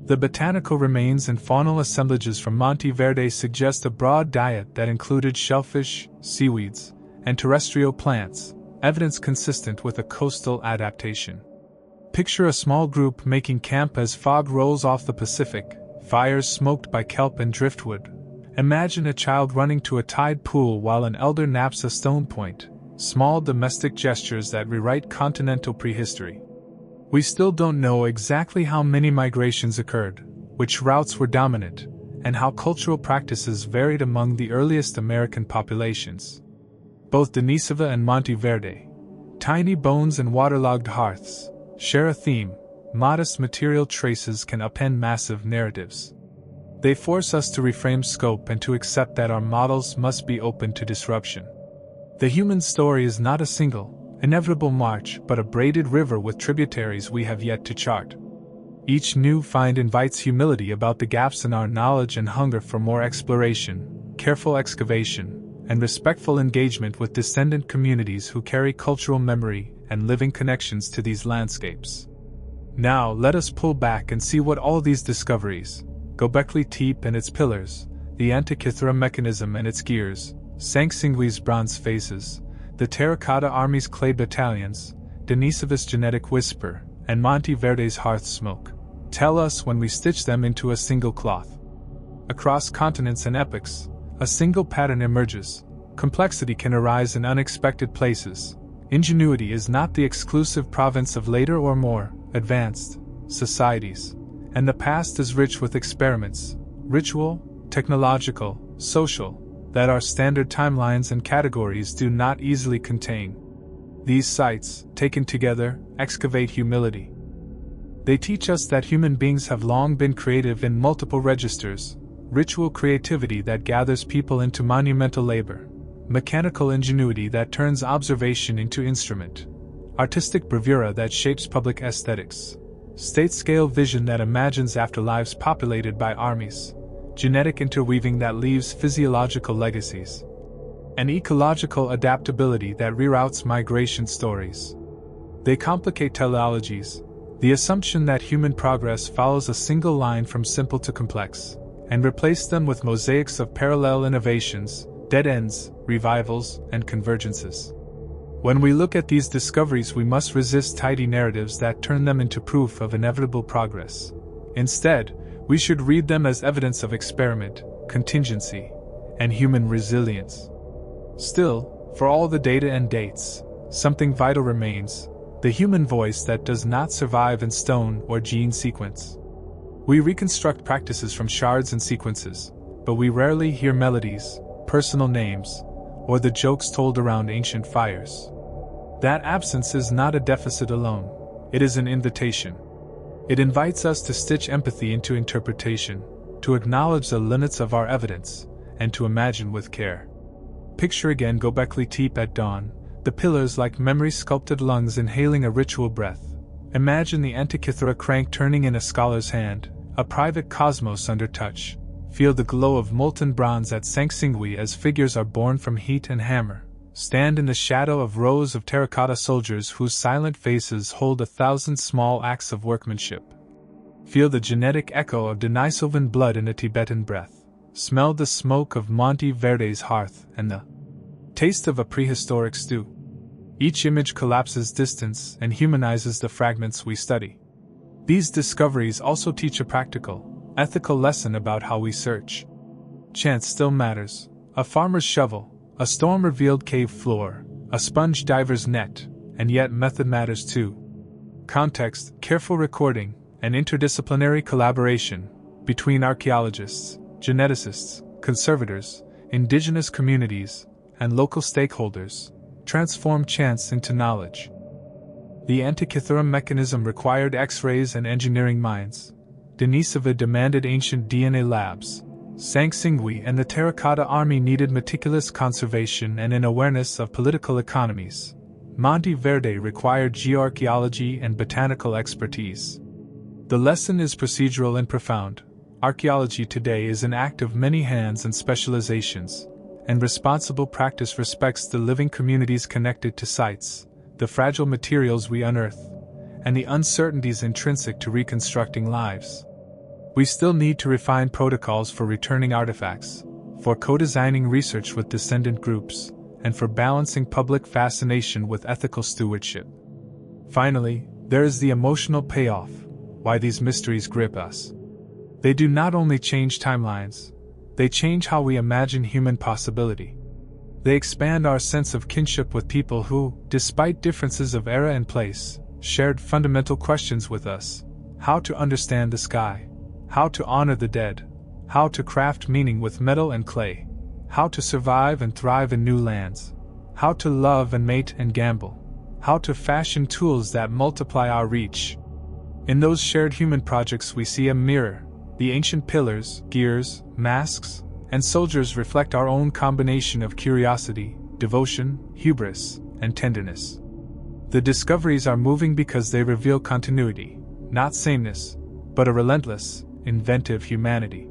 The botanical remains and faunal assemblages from Monte Verde suggest a broad diet that included shellfish, seaweeds, and terrestrial plants, evidence consistent with a coastal adaptation. Picture a small group making camp as fog rolls off the Pacific, fires smoked by kelp and driftwood. Imagine a child running to a tide pool while an elder naps a stone point, small domestic gestures that rewrite continental prehistory. We still don't know exactly how many migrations occurred, which routes were dominant, and how cultural practices varied among the earliest American populations. Both Denisova and Monte Verde, tiny bones and waterlogged hearths, share a theme: modest material traces can append massive narratives. They force us to reframe scope and to accept that our models must be open to disruption. The human story is not a single, inevitable march but a braided river with tributaries we have yet to chart. Each new find invites humility about the gaps in our knowledge and hunger for more exploration, careful excavation, and respectful engagement with descendant communities who carry cultural memory and living connections to these landscapes. Now let us pull back and see what all these discoveries, Göbekli Tepe and its pillars, the Antikythera mechanism and its gears, Sanxingdui's bronze faces, the Terracotta Army's clay battalions, Denisova's genetic whisper, and Monte Verde's hearth smoke tell us when we stitch them into a single cloth. Across continents and epochs, a single pattern emerges. Complexity can arise in unexpected places. Ingenuity is not the exclusive province of later or more advanced societies, and the past is rich with experiments, ritual, technological, social, that our standard timelines and categories do not easily contain. These sites, taken together, excavate humility. They teach us that human beings have long been creative in multiple registers, ritual creativity that gathers people into monumental labor, mechanical ingenuity that turns observation into instrument, artistic bravura that shapes public aesthetics, state-scale vision that imagines afterlives populated by armies, genetic interweaving that leaves physiological legacies, and ecological adaptability that reroutes migration stories. They complicate teleologies, the assumption that human progress follows a single line from simple to complex, and replace them with mosaics of parallel innovations, dead ends, revivals, and convergences. When we look at these discoveries, we must resist tidy narratives that turn them into proof of inevitable progress. Instead, we should read them as evidence of experiment, contingency, and human resilience. Still, for all the data and dates, something vital remains: the human voice that does not survive in stone or gene sequence. We reconstruct practices from shards and sequences, but we rarely hear melodies, personal names, or the jokes told around ancient fires. That absence is not a deficit alone, it is an invitation. It invites us to stitch empathy into interpretation, to acknowledge the limits of our evidence, and to imagine with care. Picture again Göbekli Tepe at dawn, the pillars like memory-sculpted lungs inhaling a ritual breath. Imagine the Antikythera crank turning in a scholar's hand, a private cosmos under touch. Feel the glow of molten bronze at Sanxingdui as figures are born from heat and hammer. Stand in the shadow of rows of terracotta soldiers whose silent faces hold 1,000 small acts of workmanship. Feel the genetic echo of Denisovan blood in a Tibetan breath. Smell the smoke of Monte Verde's hearth and the taste of a prehistoric stew. Each image collapses distance and humanizes the fragments we study. These discoveries also teach a practical, ethical lesson about how we search. Chance still matters. A farmer's shovel, a storm-revealed cave floor, a sponge diver's net, and yet method matters too. Context, careful recording, and interdisciplinary collaboration between archaeologists, geneticists, conservators, indigenous communities, and local stakeholders transform chance into knowledge. The Antikythera mechanism required X-rays and engineering minds. Denisova demanded ancient DNA labs. Sanxingdui and the Terracotta Army needed meticulous conservation and an awareness of political economies. Monte Verde required geoarchaeology and botanical expertise. The lesson is procedural and profound. Archaeology today is an act of many hands and specializations, and responsible practice respects the living communities connected to sites, the fragile materials we unearth, and the uncertainties intrinsic to reconstructing lives. We still need to refine protocols for returning artifacts, for co-designing research with descendant groups, and for balancing public fascination with ethical stewardship. Finally, there is the emotional payoff: why these mysteries grip us. They do not only change timelines, they change how we imagine human possibility. They expand our sense of kinship with people who, despite differences of era and place, shared fundamental questions with us: how to understand the sky, how to honor the dead, how to craft meaning with metal and clay, how to survive and thrive in new lands, how to love and mate and gamble, how to fashion tools that multiply our reach. In those shared human projects we see a mirror. The ancient pillars, gears, masks, and soldiers reflect our own combination of curiosity, devotion, hubris, and tenderness. The discoveries are moving because they reveal continuity, not sameness, but a relentless, inventive humanity.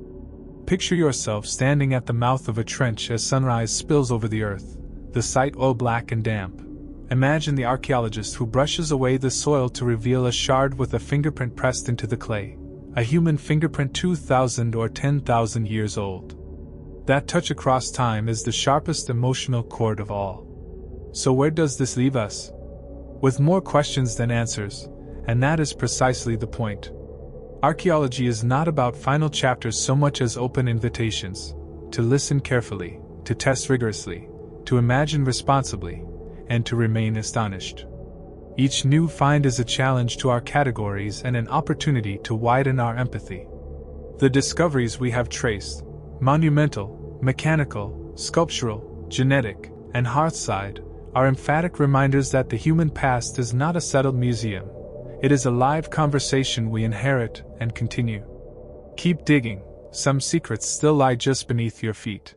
Picture yourself standing at the mouth of a trench as sunrise spills over the earth, the site oil-black and damp. Imagine the archaeologist who brushes away the soil to reveal a shard with a fingerprint pressed into the clay, a human fingerprint 2,000 or 10,000 years old. That touch across time is the sharpest emotional chord of all. So where does this leave us? With more questions than answers, and that is precisely the point. Archaeology is not about final chapters so much as open invitations, to listen carefully, to test rigorously, to imagine responsibly, and to remain astonished. Each new find is a challenge to our categories and an opportunity to widen our empathy. The discoveries we have traced, monumental, mechanical, sculptural, genetic, and hearthside, are emphatic reminders that the human past is not a settled museum. It is a live conversation we inherit and continue. Keep digging, some secrets still lie just beneath your feet.